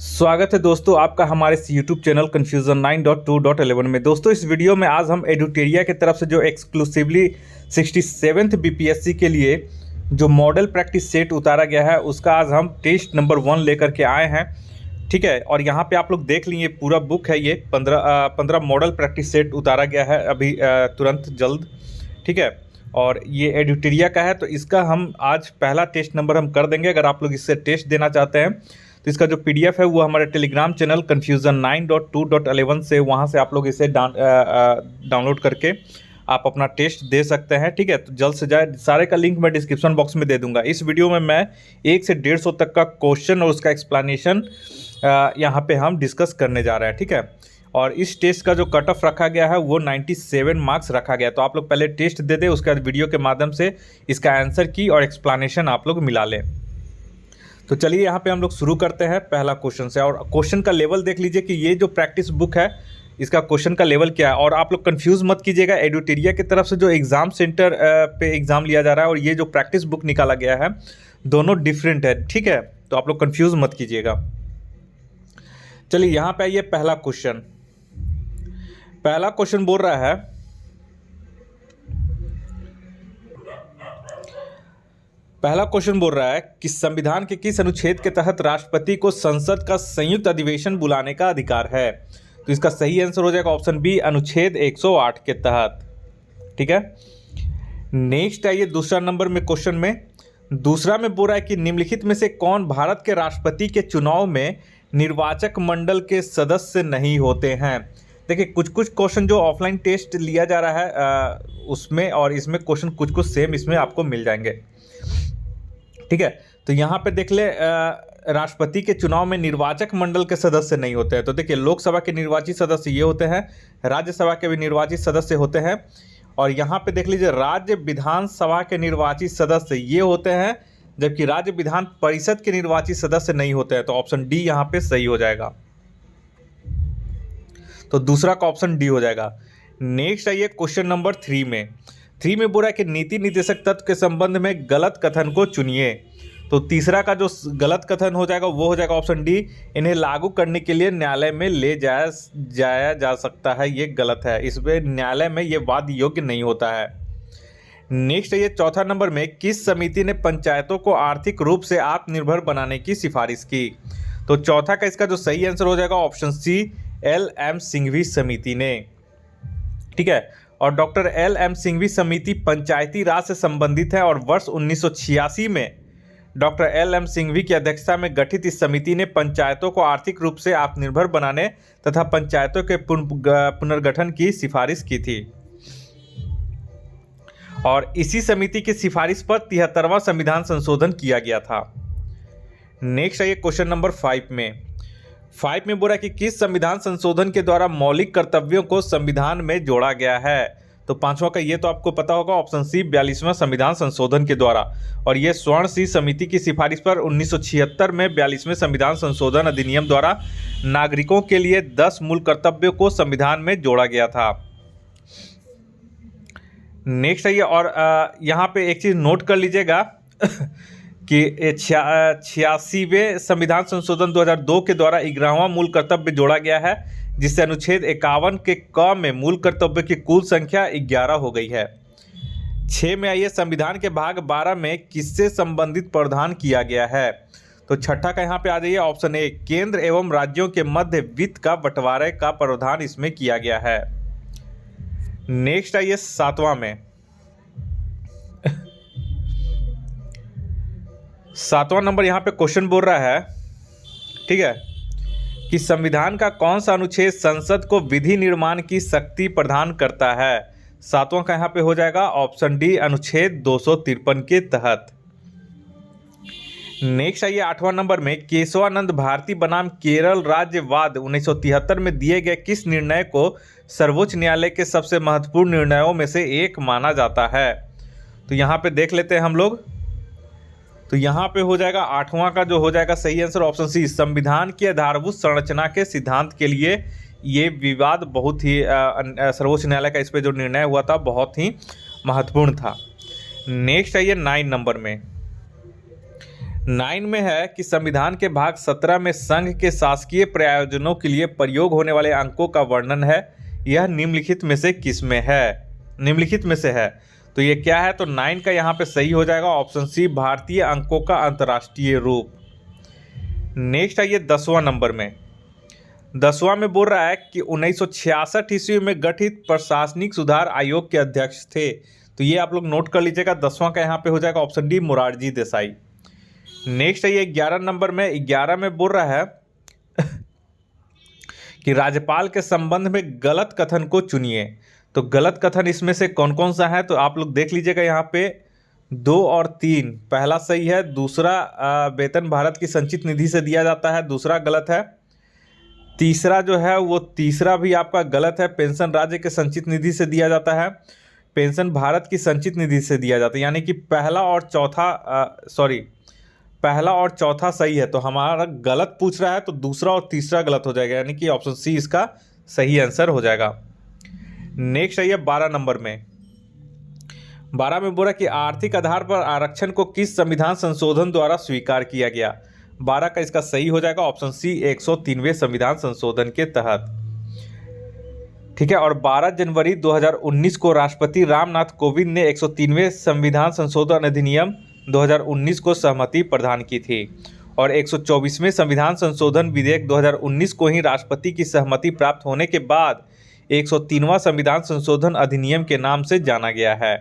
स्वागत है दोस्तों आपका हमारे इस यूट्यूब चैनल कन्फ्यूज़न 9.2.11 में। दोस्तों इस वीडियो में आज हम एडुटेरिया की तरफ से जो एक्सक्लूसिवली 67th बीपीएससी के लिए जो मॉडल प्रैक्टिस सेट उतारा गया है उसका आज हम टेस्ट नंबर 1 लेकर के आए हैं। ठीक है, और यहाँ पे आप लोग देख लीजिए पूरा बुक है, ये 15 मॉडल प्रैक्टिस सेट उतारा गया है अभी तुरंत जल्द। ठीक है, और ये एडुटेरिया का है तो इसका हम आज पहला टेस्ट नंबर हम कर देंगे। अगर आप लोग इससे टेस्ट देना चाहते हैं तो इसका जो पीडीएफ है वो हमारे टेलीग्राम चैनल कन्फ्यूज़न 9.2.11 से वहाँ से आप लोग इसे डाउनलोड करके आप अपना टेस्ट दे सकते हैं। ठीक है, तो जल्द से जल्द सारे का लिंक मैं डिस्क्रिप्शन बॉक्स में दे दूंगा। इस वीडियो में मैं 1 से 150 तक का क्वेश्चन और उसका एक्सप्लेनेशन यहाँ पे हम डिस्कस करने जा रहे हैं। ठीक है, और इस टेस्ट का जो कट ऑफ रखा गया है वो 97 मार्क्स रखा गया है। तो आप लोग पहले टेस्ट दे दें, उसके बाद वीडियो के माध्यम से इसका आंसर की और एक्सप्लेनेशन आप लोग मिला लें। तो चलिए यहाँ पे हम लोग शुरू करते हैं पहला क्वेश्चन से। और क्वेश्चन का लेवल देख लीजिए कि ये जो प्रैक्टिस बुक है इसका क्वेश्चन का लेवल क्या है। और आप लोग कंफ्यूज मत कीजिएगा, एडुटेरिया की तरफ से जो एग्ज़ाम सेंटर पे एग्ज़ाम लिया जा रहा है और ये जो प्रैक्टिस बुक निकाला गया है दोनों डिफरेंट है। ठीक है, तो आप लोग कंफ्यूज मत कीजिएगा। चलिए यहाँ पे आइए, पहला क्वेश्चन बोल रहा है कि संविधान के किस अनुच्छेद के तहत राष्ट्रपति को संसद का संयुक्त अधिवेशन बुलाने का अधिकार है। तो इसका सही आंसर हो जाएगा ऑप्शन बी, अनुच्छेद 108 के तहत। ठीक है, नेक्स्ट आइए दूसरा नंबर में क्वेश्चन में। दूसरा में बोल रहा है कि निम्नलिखित में से कौन भारत के राष्ट्रपति के चुनाव में निर्वाचक मंडल के सदस्य नहीं होते हैं। देखिए कुछ क्वेश्चन जो ऑफलाइन टेस्ट लिया जा रहा है उसमें और इसमें क्वेश्चन कुछ सेम इसमें आपको मिल जाएंगे। ठीक है, तो यहाँ पे देख ले राष्ट्रपति के चुनाव में निर्वाचक मंडल के सदस्य नहीं होते हैं। तो देखिए लोकसभा के निर्वाचित सदस्य ये होते हैं, राज्यसभा के भी निर्वाचित सदस्य होते हैं, और यहाँ पे देख लीजिए राज्य विधानसभा के निर्वाचित सदस्य ये होते हैं, जबकि राज्य विधान परिषद के निर्वाचित सदस्य नहीं होते हैं। तो ऑप्शन डी यहाँ पे सही हो जाएगा। तो दूसरा का ऑप्शन डी हो जाएगा। नेक्स्ट आइए क्वेश्चन नंबर 3 में बोला है कि नीति निर्देशक तत्व के संबंध में गलत कथन को चुनिए। तो तीसरा का जो गलत कथन हो जाएगा वो हो जाएगा ऑप्शन डी, इन्हें लागू करने के लिए न्यायालय में ले जाया जा सकता है। ये गलत है, इसमें न्यायालय में ये वाद योग्य नहीं होता है। नेक्स्ट है ये चौथा नंबर में, किस समिति ने पंचायतों को आर्थिक रूप से आत्मनिर्भर बनाने की सिफारिश की। तो चौथा का इसका जो सही आंसर हो जाएगा ऑप्शन सी, एल.एम. सिंघवी समिति ने। ठीक है, और डॉक्टर एल.एम. सिंघवी समिति पंचायती राज से संबंधित है और वर्ष 1986 में डॉक्टर एल.एम. सिंघवी की अध्यक्षता में गठित इस समिति ने पंचायतों को आर्थिक रूप से आत्मनिर्भर बनाने तथा पंचायतों के पुनर्गठन की सिफारिश की थी। और इसी समिति की सिफारिश पर 73वां संविधान संशोधन किया गया था। नेक्स्ट आइए क्वेश्चन नंबर 5 में बोला कि किस संविधान संशोधन के द्वारा मौलिक कर्तव्यों को संविधान में जोड़ा गया है। तो पांचवा का ये तो आपको पता होगा, ऑप्शन सी 42वां संविधान संशोधन के द्वारा। और ये स्वर्ण सिंह समिति की सिफारिश पर 1976 में 42वें संविधान संशोधन अधिनियम द्वारा नागरिकों के लिए 10 मूल कर्तव्यों को संविधान में जोड़ा गया था। नेक्स्ट है ये, और यहाँ पे एक चीज़ नोट कर लीजिएगा कि 86वें संविधान संशोधन 2002 के द्वारा 11वां मूल कर्तव्य जोड़ा गया है, जिससे अनुच्छेद 51 के क में मूल कर्तव्य की कुल संख्या 11 हो गई है। 6 में आइए, संविधान के भाग 12 में किससे संबंधित प्रावधान किया गया है। तो छठा का यहाँ पे आ जाइए, ऑप्शन ए, केंद्र एवं राज्यों के मध्य वित्त का बंटवारे का प्रावधान इसमें किया गया है। नेक्स्ट आइए 7वां में 7वां नंबर यहाँ पे क्वेश्चन बोल रहा है, ठीक है, कि संविधान का कौन सा अनुच्छेद संसद को विधि निर्माण की शक्ति प्रदान करता है। 7वां का यहाँ पे हो जाएगा ऑप्शन डी, अनुच्छेद 253 के तहत। नेक्स्ट आइए 8वां नंबर में, केशवानंद भारती बनाम केरल राज्यवाद 1973 में दिए गए किस निर्णय को सर्वोच्च न्यायालय के सबसे महत्वपूर्ण निर्णयों में से एक माना जाता है। तो यहाँ पे देख लेते हैं हम लोग। तो यहाँ पे हो जाएगा 8वां का जो हो जाएगा सही आंसर ऑप्शन सी, संविधान की आधारभूत संरचना के सिद्धांत के लिए ये विवाद बहुत ही सर्वोच्च न्यायालय का इस पे जो निर्णय हुआ था बहुत ही महत्वपूर्ण था। नेक्स्ट आइए 9 नंबर में 9 में है कि संविधान के भाग 17 में संघ के शासकीय प्रयोजनों के लिए प्रयोग होने वाले अंकों का वर्णन है। यह निम्नलिखित में से किस में है? निम्नलिखित में से है, तो ये क्या है? तो 9 का यहाँ पे सही हो जाएगा ऑप्शन सी, भारतीय अंकों का अंतर्राष्ट्रीय रूप। नेक्स्ट आइए 10वां नंबर में। 10वां में बोल रहा है कि 1966 ईस्वी में गठित प्रशासनिक सुधार आयोग के अध्यक्ष थे। तो ये आप लोग नोट कर लीजिएगा। 10वां का यहाँ पे हो जाएगा option D, Morarji Desai. Next है ये 11 नंबर में। 11 में बोल रहा है कि राज्यपाल के संबंध में गलत कथन को चुनिए। तो गलत कथन इसमें से कौन कौन सा है? तो आप लोग देख लीजिएगा यहाँ पे 2 और 3। पहला सही है, दूसरा वेतन भारत की संचित निधि से दिया जाता है, दूसरा गलत है। तीसरा जो है वो तीसरा भी आपका गलत है, पेंशन राज्य के संचित निधि से दिया जाता है, पेंशन भारत की संचित निधि से दिया जाता है। यानी कि पहला और चौथा सही है। तो हमारा गलत पूछ रहा है तो दूसरा और तीसरा गलत हो जाएगा, यानी कि ऑप्शन सी इसका सही आंसर हो जाएगा। नेक्स्ट है ये 12 नंबर में। 12 में बोला कि आर्थिक आधार पर आरक्षण को किस संविधान संशोधन द्वारा स्वीकार किया गया? 12 का इसका सही हो जाएगा ऑप्शन सी, 103वें संविधान संशोधन के तहत। ठीक है। और 12 जनवरी 2019 को राष्ट्रपति रामनाथ कोविंद ने 103वें संविधान संशोधन अधिनियम 2019 को सहमति प्रदान की थी और 124वें संविधान संशोधन विधेयक 2019 को ही राष्ट्रपति की सहमति प्राप्त होने के बाद 103वां संविधान संशोधन अधिनियम के नाम से जाना गया है।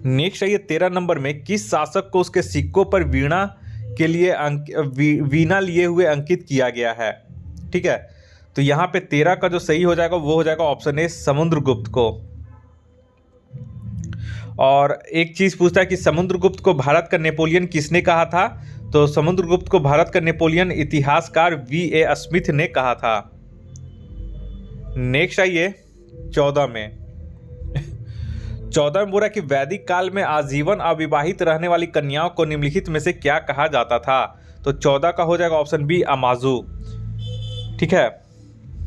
नेक्स्ट है ये 13 नंबर में। किस शासक को उसके सिक्कों पर वीणा के लिए वीणा लिए हुए अंकित किया गया है? ठीक है। तो यहाँ पे 13 का जो सही हो जाएगा वो हो जाएगा ऑप्शन ए, समुद्रगुप्त को। और एक चीज पूछता है कि समुद्रगुप्त को भारत का नेपोलियन किसने कहा था? तो समुद्रगुप्त को भारत का नेपोलियन इतिहासकार V.A. स्मिथ ने कहा था। नेक्स्ट आइए 14 में। 14 में बोला कि वैदिक काल में आजीवन अविवाहित रहने वाली कन्याओं को निम्नलिखित में से क्या कहा जाता था? तो 14 का हो जाएगा ऑप्शन बी, अमाजू। ठीक है।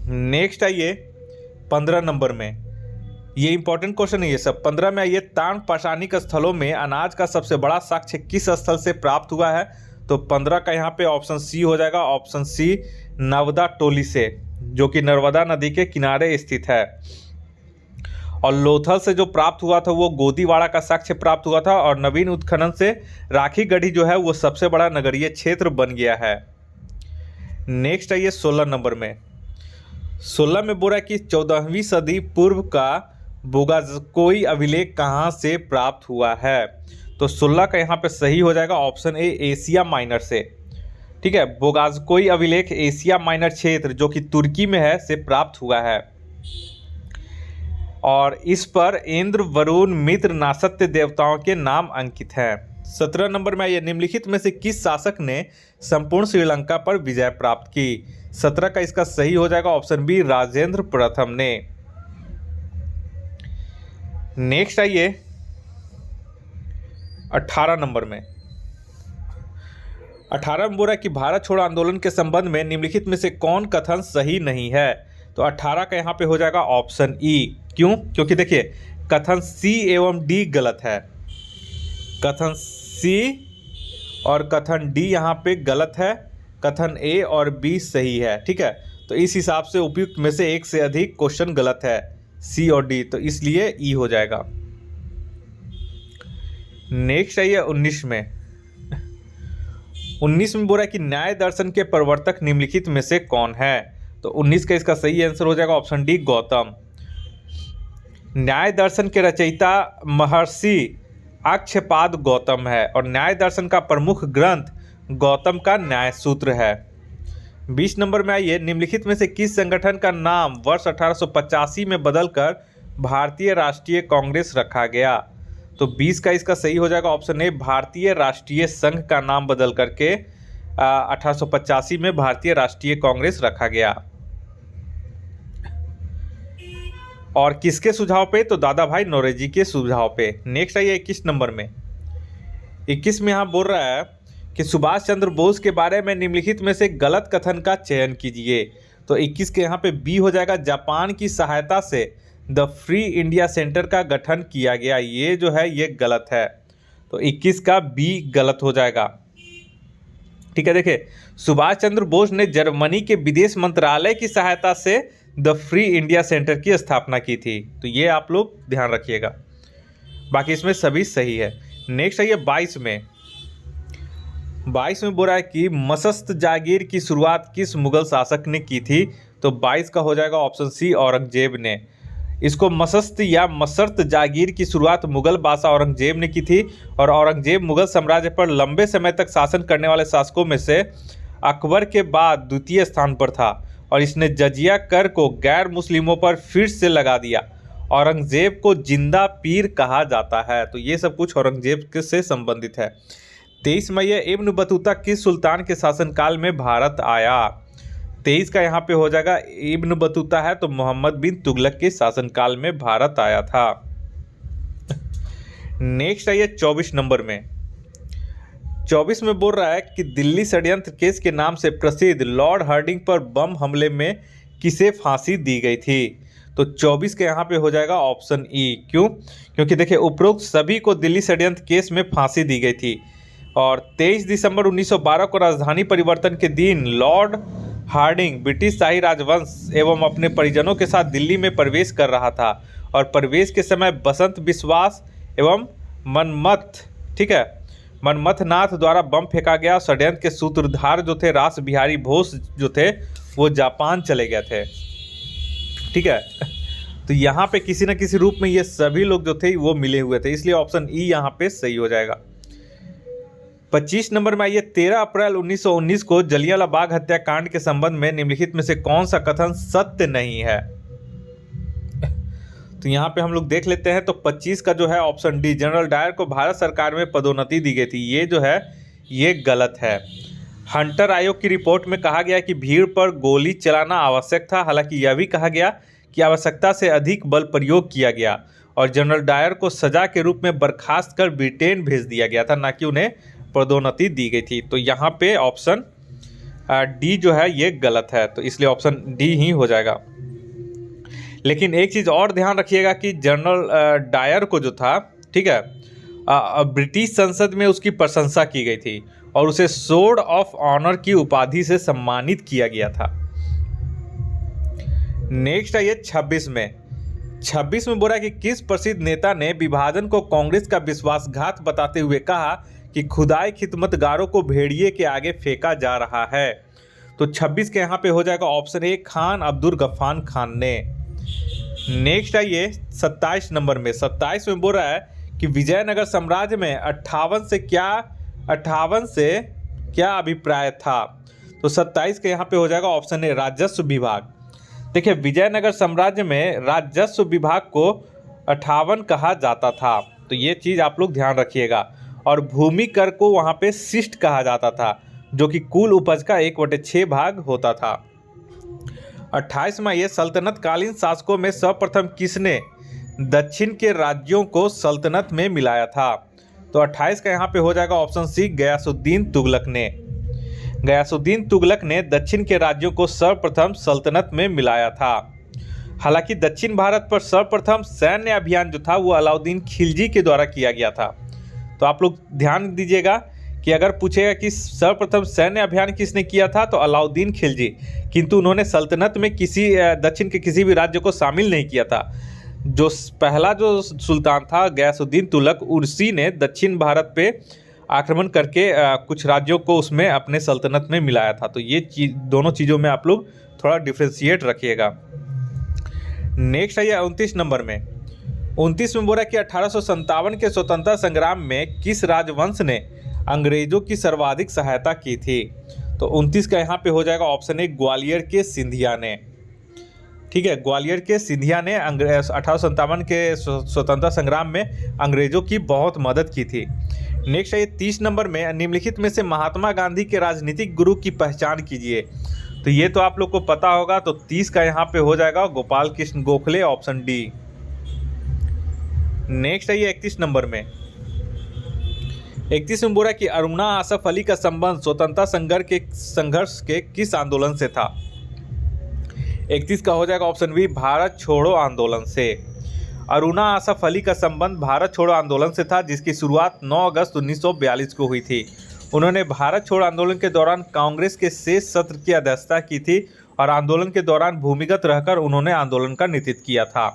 नेक्स्ट आइए 15 नंबर में। ये इंपॉर्टेंट क्वेश्चन है ये सब। 15 में आइए, ताम्र पाषाणिक स्थलों में अनाज का सबसे बड़ा साक्ष्य किस स्थल से प्राप्त हुआ है? तो 15 का यहाँ पे ऑप्शन सी हो जाएगा, ऑप्शन सी, नवदा टोली से, जो कि नर्मदा नदी के किनारे स्थित है। और लोथल से जो प्राप्त हुआ था वो गोदीवाड़ा का साक्ष्य प्राप्त हुआ था। और नवीन उत्खनन से राखी गढ़ी जो है वो सबसे बड़ा नगरीय क्षेत्र बन गया है। नेक्स्ट आइए 16 नंबर में। 16 में बोला कि 14वीं सदी पूर्व का बोगाजकोई अभिलेख कहाँ से प्राप्त हुआ है? तो 16 का यहाँ पे सही हो जाएगा ऑप्शन ए, एशिया माइनर से। ठीक है। बोगाजकोई अभिलेख एशिया माइनर क्षेत्र जो कि तुर्की में है से प्राप्त हुआ है। और इस पर इंद्र, वरुण, मित्र, नासत्य देवताओं के नाम अंकित हैं। 17 नंबर में ये निम्नलिखित में से किस शासक ने संपूर्ण श्रीलंका पर विजय प्राप्त की? 17 का इसका सही हो जाएगा ऑप्शन बी, राजेंद्र प्रथम ने। नेक्स्ट आइए 18 नंबर में। 18 में बोला कि भारत छोड़ो आंदोलन के संबंध में निम्नलिखित में से कौन कथन सही नहीं है? तो 18 का यहाँ पे हो जाएगा ऑप्शन ई। क्यों? क्योंकि देखिए कथन सी एवं डी गलत है, कथन सी और कथन डी यहाँ पे गलत है, कथन ए और बी सही है। ठीक है। तो इस हिसाब से उपयुक्त में से एक से अधिक क्वेश्चन गलत है, सी और डी, तो इसलिए ई हो जाएगा। नेक्स्ट आइए 19 में। 19 में बोला कि न्याय दर्शन के प्रवर्तक निम्नलिखित में से कौन है? तो 19 का इसका सही आंसर हो जाएगा ऑप्शन डी, गौतम। न्याय दर्शन के रचयिता महर्षि अक्षयपाद गौतम है और न्याय दर्शन का प्रमुख ग्रंथ गौतम का न्याय सूत्र है। 20 नंबर में आइए, निम्नलिखित में से किस संगठन का नाम वर्ष 1885 में बदलकर भारतीय राष्ट्रीय कांग्रेस रखा गया? तो 20 का इसका सही हो जाएगा ऑप्शन ए, भारतीय राष्ट्रीय संघ का नाम बदल करके 1885 में भारतीय राष्ट्रीय कांग्रेस रखा गया। और किसके सुझाव पे? तो दादा भाई नौरोजी के सुझाव पे। नेक्स्ट आइए 21 नंबर में। 21 में यहाँ बोल रहा है कि सुभाष चंद्र बोस के बारे में निम्नलिखित में से गलत कथन का चयन कीजिए। तो 21 के यहाँ पे बी हो जाएगा, जापान की सहायता से द फ्री इंडिया सेंटर का गठन किया गया। ये जो है ये गलत है। तो 21 का बी गलत हो जाएगा। ठीक है, देखिए सुभाष चंद्र बोस ने जर्मनी के विदेश मंत्रालय की सहायता से द फ्री इंडिया सेंटर की स्थापना की थी। तो ये आप लोग ध्यान रखिएगा, बाकी इसमें सभी सही है। नेक्स्ट है ये 22 में बोल रहा है कि मसस्त जागीर की शुरुआत किस मुगल शासक ने की थी। तो 22 का हो जाएगा ऑप्शन सी, औरंगजेब ने। इसको मसस्त या मसर्त जागीर की शुरुआत मुगल बादशाह औरंगजेब ने की थी, और औरंगजेब मुगल साम्राज्य पर लंबे समय तक शासन करने वाले शासकों में से अकबर के बाद द्वितीय स्थान पर था, और इसने जजिया कर को गैर मुस्लिमों पर फिर से लगा दिया। औरंगजेब को जिंदा पीर कहा जाता है। तो ये सब कुछ औरंगजेब से संबंधित है। 23 मई इब्न बतूता किस सुल्तान के शासनकाल में भारत आया। 23 का यहाँ पे हो जाएगा, इब्न बतूता है तो मोहम्मद बिन तुगलक के शासनकाल में भारत आया था। नेक्स्ट है ये 24 नंबर में। 24 में बोल रहा है कि दिल्ली षड्यंत्र केस के नाम से प्रसिद्ध लॉर्ड हार्डिंग पर बम हमले में किसे फांसी दी गई थी। तो 24 के यहाँ पे हो जाएगा ऑप्शन ई। क्यों? क्योंकि देखिए उपरोक्त सभी को दिल्ली षड्यंत्र केस में फांसी दी गई थी, और 23 दिसंबर 1912 को राजधानी परिवर्तन के दिन लॉर्ड हार्डिंग ब्रिटिश शाही राजवंश एवं अपने परिजनों के साथ दिल्ली में प्रवेश कर रहा था, और प्रवेश के समय बसंत विश्वास एवं मनमथनाथ द्वारा बम फेंका गया। षड्यंत्र के सूत्रधार जो थे रास बिहारी बोस जो थे वो जापान चले गए थे। ठीक है, तो यहाँ पे किसी न किसी रूप में ये सभी लोग जो थे वो मिले हुए थे, इसलिए ऑप्शन ई यहाँ पे सही हो जाएगा। 25 नंबर में आइए, 13 अप्रैल 1919 को जलियांवाला बाग हत्याकांड के संबंध में निम्नलिखित में से कौन सा कथन सत्य नहीं है। तो यहाँ पे हम लोग देख लेते हैं। तो 25 का जो है ऑप्शन डी, जनरल डायर को भारत सरकार में पदोन्नति दी गई थी, ये जो है ये गलत है। हंटर आयोग की रिपोर्ट में कहा गया कि भीड़ पर गोली चलाना आवश्यक था, हालांकि यह भी कहा गया कि आवश्यकता से अधिक बल प्रयोग किया गया, और जनरल डायर को सजा के रूप में बर्खास्त कर ब्रिटेन भेज दिया गया था, ना कि उन्हें पदोन्नति दी गई थी। तो यहाँ पे ऑप्शन डी जो है ये गलत है, तो इसलिए ऑप्शन डी ही हो जाएगा। लेकिन एक चीज़ और ध्यान रखिएगा कि जनरल डायर को जो था, ठीक है, ब्रिटिश संसद में उसकी प्रशंसा की गई थी और उसे सोर्ड ऑफ ऑनर की उपाधि से सम्मानित किया गया था। नेक्स्ट है ये 26 में बोला कि किस प्रसिद्ध नेता ने विभाजन को कांग्रेस का विश्वासघात बताते हुए कहा कि खुदाई खिदमतगारों को भेड़िए के आगे फेंका जा रहा है। तो 26 के यहाँ पे हो जाएगा ऑप्शन ए, खान अब्दुल गफ्फार खान ने। नेक्स्ट है ये 27 नंबर में। 27 में बोल रहा है कि विजयनगर साम्राज्य में 58 से क्या अभिप्राय था। तो 27 के यहाँ पे हो जाएगा ऑप्शन ए, राजस्व विभाग। देखिए विजयनगर साम्राज्य में राजस्व विभाग को 58 कहा जाता था, तो ये चीज़ आप लोग ध्यान रखिएगा। और भूमि कर को वहाँ पे शिष्ट कहा जाता था, जो कि कुल उपज का 1/6 भाग होता था। 28 में ये सल्तनत कालीन शासकों में सर्वप्रथम किसने दक्षिण के राज्यों को सल्तनत में मिलाया था। तो 28 का यहाँ पे हो जाएगा ऑप्शन सी, गयासुद्दीन तुगलक ने। गयासुद्दीन तुगलक ने दक्षिण के राज्यों को सर्वप्रथम सल्तनत में मिलाया था। हालांकि दक्षिण भारत पर सर्वप्रथम सैन्य अभियान जो था वो अलाउद्दीन खिलजी के द्वारा किया गया था। तो आप लोग ध्यान दीजिएगा कि अगर पूछेगा कि सर्वप्रथम सैन्य अभियान किसने किया था तो अलाउद्दीन खिलजी, किंतु उन्होंने सल्तनत में दक्षिण के किसी भी राज्य को शामिल नहीं किया था। जो पहला जो सुल्तान था गयासुद्दीन तुगलक, उसी ने दक्षिण भारत पे आक्रमण करके कुछ राज्यों को उसमें अपने सल्तनत में मिलाया था। तो ये दोनों चीज़ों में आप लोग थोड़ा डिफ्रेंशिएट रखिएगा। नेक्स्ट है ये 29 नंबर में। 29 में बोला कि 1857 के स्वतंत्रता संग्राम में किस राजवंश ने अंग्रेजों की सर्वाधिक सहायता की थी। तो 29 का यहाँ पे हो जाएगा ऑप्शन ए, ग्वालियर के सिंधिया ने। ठीक है, ग्वालियर के सिंधिया ने 1857 के स्वतंत्रता संग्राम में अंग्रेजों की बहुत मदद की थी। नेक्स्ट है ये 30 नंबर में, निम्नलिखित में से महात्मा गांधी के राजनीतिक गुरु की पहचान कीजिए। तो ये तो आप लोग को पता होगा, तो 30 का यहाँ पे हो जाएगा Gopal Krishna Gokhale, option D. Next है ये 31 नंबर में। 31 में बोला कि अरुणा आसफ अली का संबंध स्वतंत्रता संघर्ष के किस आंदोलन से था। 31 का हो जाएगा ऑप्शन बी, भारत छोड़ो आंदोलन से। अरुणा आसफ अली का संबंध भारत छोड़ो आंदोलन से था, जिसकी शुरुआत 9 अगस्त 1942 को हुई थी। उन्होंने भारत छोड़ो आंदोलन के दौरान कांग्रेस के शेष सत्र की अध्यक्षता की थी और आंदोलन के दौरान भूमिगत रहकर उन्होंने आंदोलन का नेतृत्व किया था।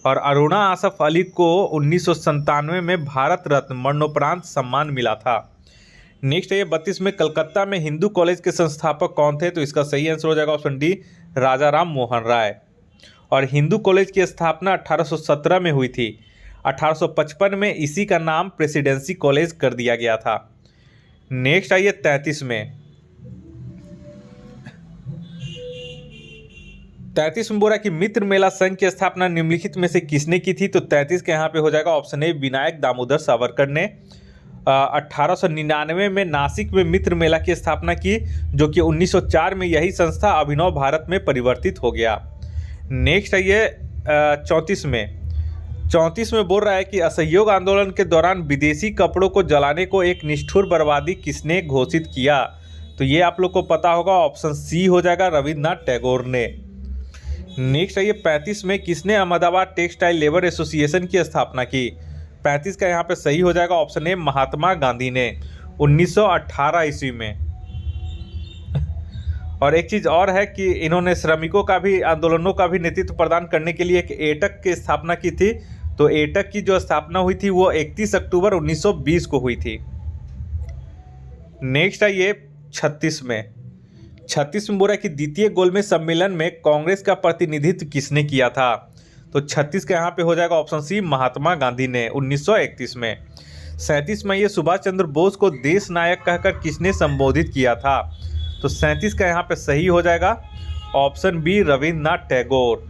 और अरुणा आसफ अली को 1997 में भारत रत्न मरणोपरांत सम्मान मिला था। नेक्स्ट है ये 32 में कलकत्ता में हिंदू कॉलेज के संस्थापक कौन थे? तो इसका सही आंसर हो जाएगा ऑप्शन डी, राजा राम मोहन राय। और हिंदू कॉलेज की स्थापना 1817 में हुई थी। 1855 में इसी का नाम प्रेसिडेंसी कॉलेज कर दिया गया था। नेक्स्ट आइए 33 में। 33 में बोला कि मित्र मेला संघ की स्थापना निम्नलिखित में से किसने की थी? तो 33 के यहाँ पे हो जाएगा ऑप्शन ए, विनायक दामोदर सावरकर ने। 1899 में नासिक में मित्र मेला की स्थापना की, जो कि 1904 में यही संस्था अभिनव भारत में परिवर्तित हो गया। नेक्स्ट है ये 34 में। 34 में बोल रहा है कि असहयोग आंदोलन के दौरान विदेशी कपड़ों को जलाने को एक निष्ठुर बर्बादी किसने घोषित किया? तो ये आप लोग को पता होगा, ऑप्शन सी हो जाएगा, रविन्द्रनाथ टैगोर ने। नेक्स्ट है ये 35 में किसने अहमदाबाद टेक्सटाइल लेबर एसोसिएशन की स्थापना की? 35 का यहाँ पे सही हो जाएगा ऑप्शन ए, महात्मा गांधी ने 1918 ईस्वी में। और एक चीज़ और है कि इन्होंने श्रमिकों का भी आंदोलनों का भी नेतृत्व प्रदान करने के लिए एक एटक की स्थापना की थी। तो एटक की जो स्थापना हुई थी वो 31 अक्टूबर 1920 को हुई थी। नेक्स्ट है ये 36 में। 36 में बोला कि द्वितीय गोलमेज सम्मेलन में कांग्रेस का प्रतिनिधित्व किसने किया था? तो 36 का यहाँ पे हो जाएगा ऑप्शन सी, महात्मा गांधी ने 1931 में। 37 में ये सुभाष चंद्र बोस को देश नायक कहकर किसने संबोधित किया था? तो 37 का यहाँ पे सही हो जाएगा ऑप्शन बी, रविन्द्रनाथ टैगोर।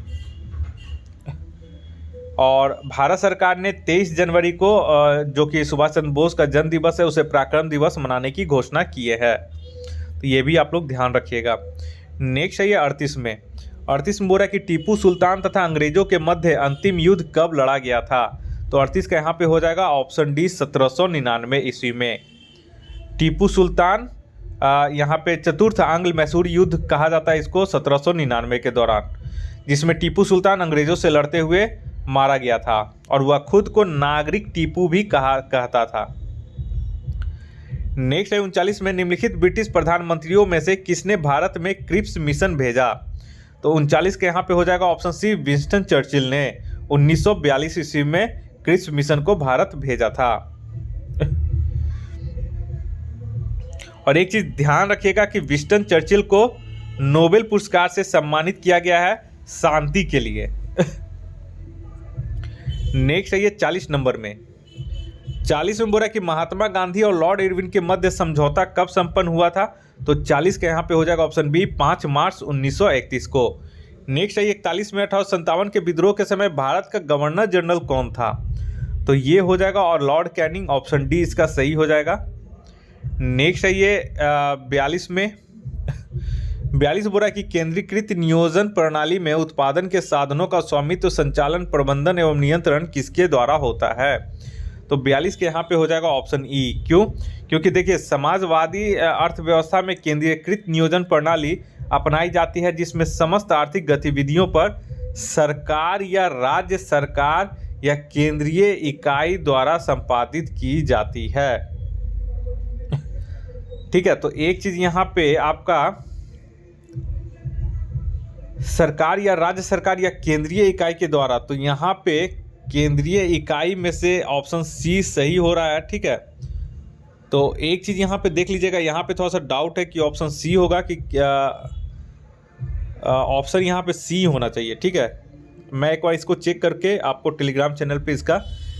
और भारत सरकार ने 23 जनवरी को जो कि सुभाष चंद्र बोस का जन्म दिवस है, उसे पराक्रम दिवस मनाने की घोषणा की है। तो ये भी आप लोग ध्यान रखिएगा। नेक्स्ट है ये 38 में। 38 में बोल रहा है कि टीपू सुल्तान तथा अंग्रेजों के मध्य अंतिम युद्ध कब लड़ा गया था? तो 38 का यहाँ पे हो जाएगा ऑप्शन डी, 1799 ईस्वी में। टीपू सुल्तान यहाँ पे चतुर्थ आंग्ल मैसूर युद्ध कहा जाता है इसको, 1799 के दौरान, जिसमें टीपू सुल्तान अंग्रेजों से लड़ते हुए मारा गया था और वह खुद को नागरिक टीपू भी कहता था। नेक्स्ट है 39 में। निम्नलिखित ब्रिटिश प्रधानमंत्रियों में से किसने भारत में क्रिप्स मिशन भेजा? तो 39 के यहाँ पे हो जाएगा ऑप्शन सी, विंस्टन चर्चिल ने 1942 ईस्वी में क्रिप्स मिशन को भारत भेजा था। और एक चीज ध्यान रखिएगा कि विंस्टन चर्चिल को नोबेल पुरस्कार से सम्मानित किया गया है शांति के लिए। नेक्स्ट है ये 40 नंबर में। 40 में बोला कि महात्मा गांधी और लॉर्ड इरविन के मध्य समझौता कब संपन्न हुआ था? तो 40 के यहाँ पे हो जाएगा ऑप्शन बी, 5 मार्च 1931 को। नेक्स्ट है 41 में। 1857 के विद्रोह के समय भारत का गवर्नर जनरल कौन था? तो ये हो जाएगा और लॉर्ड कैनिंग, ऑप्शन डी इसका सही हो जाएगा। नेक्स्ट है ये 42 में। 42 बोला कि केंद्रीकृत नियोजन प्रणाली में उत्पादन के साधनों का स्वामित्व, संचालन, प्रबंधन एवं नियंत्रण किसके द्वारा होता है? तो 42 के यहाँ पे हो जाएगा ऑप्शन ई। क्यों? क्योंकि देखिए, समाजवादी अर्थव्यवस्था में केंद्रीकृत नियोजन प्रणाली अपनाई जाती है, जिसमें समस्त आर्थिक गतिविधियों पर सरकार या राज्य सरकार या केंद्रीय इकाई द्वारा संपादित की जाती है। ठीक है, तो एक चीज यहाँ पे आपका सरकार या राज्य सरकार या केंद्रीय इकाई के द्वारा, तो यहाँ पे केंद्रीय इकाई में से ऑप्शन सी सही हो रहा है। ठीक है, तो एक चीज यहाँ पे देख लीजिएगा, यहाँ पे थोड़ा सा डाउट है कि ऑप्शन सी होगा कि क्या, ऑप्शन यहाँ पे सी होना चाहिए। ठीक है, मैं एक बार इसको चेक करके आपको टेलीग्राम चैनल पे इसका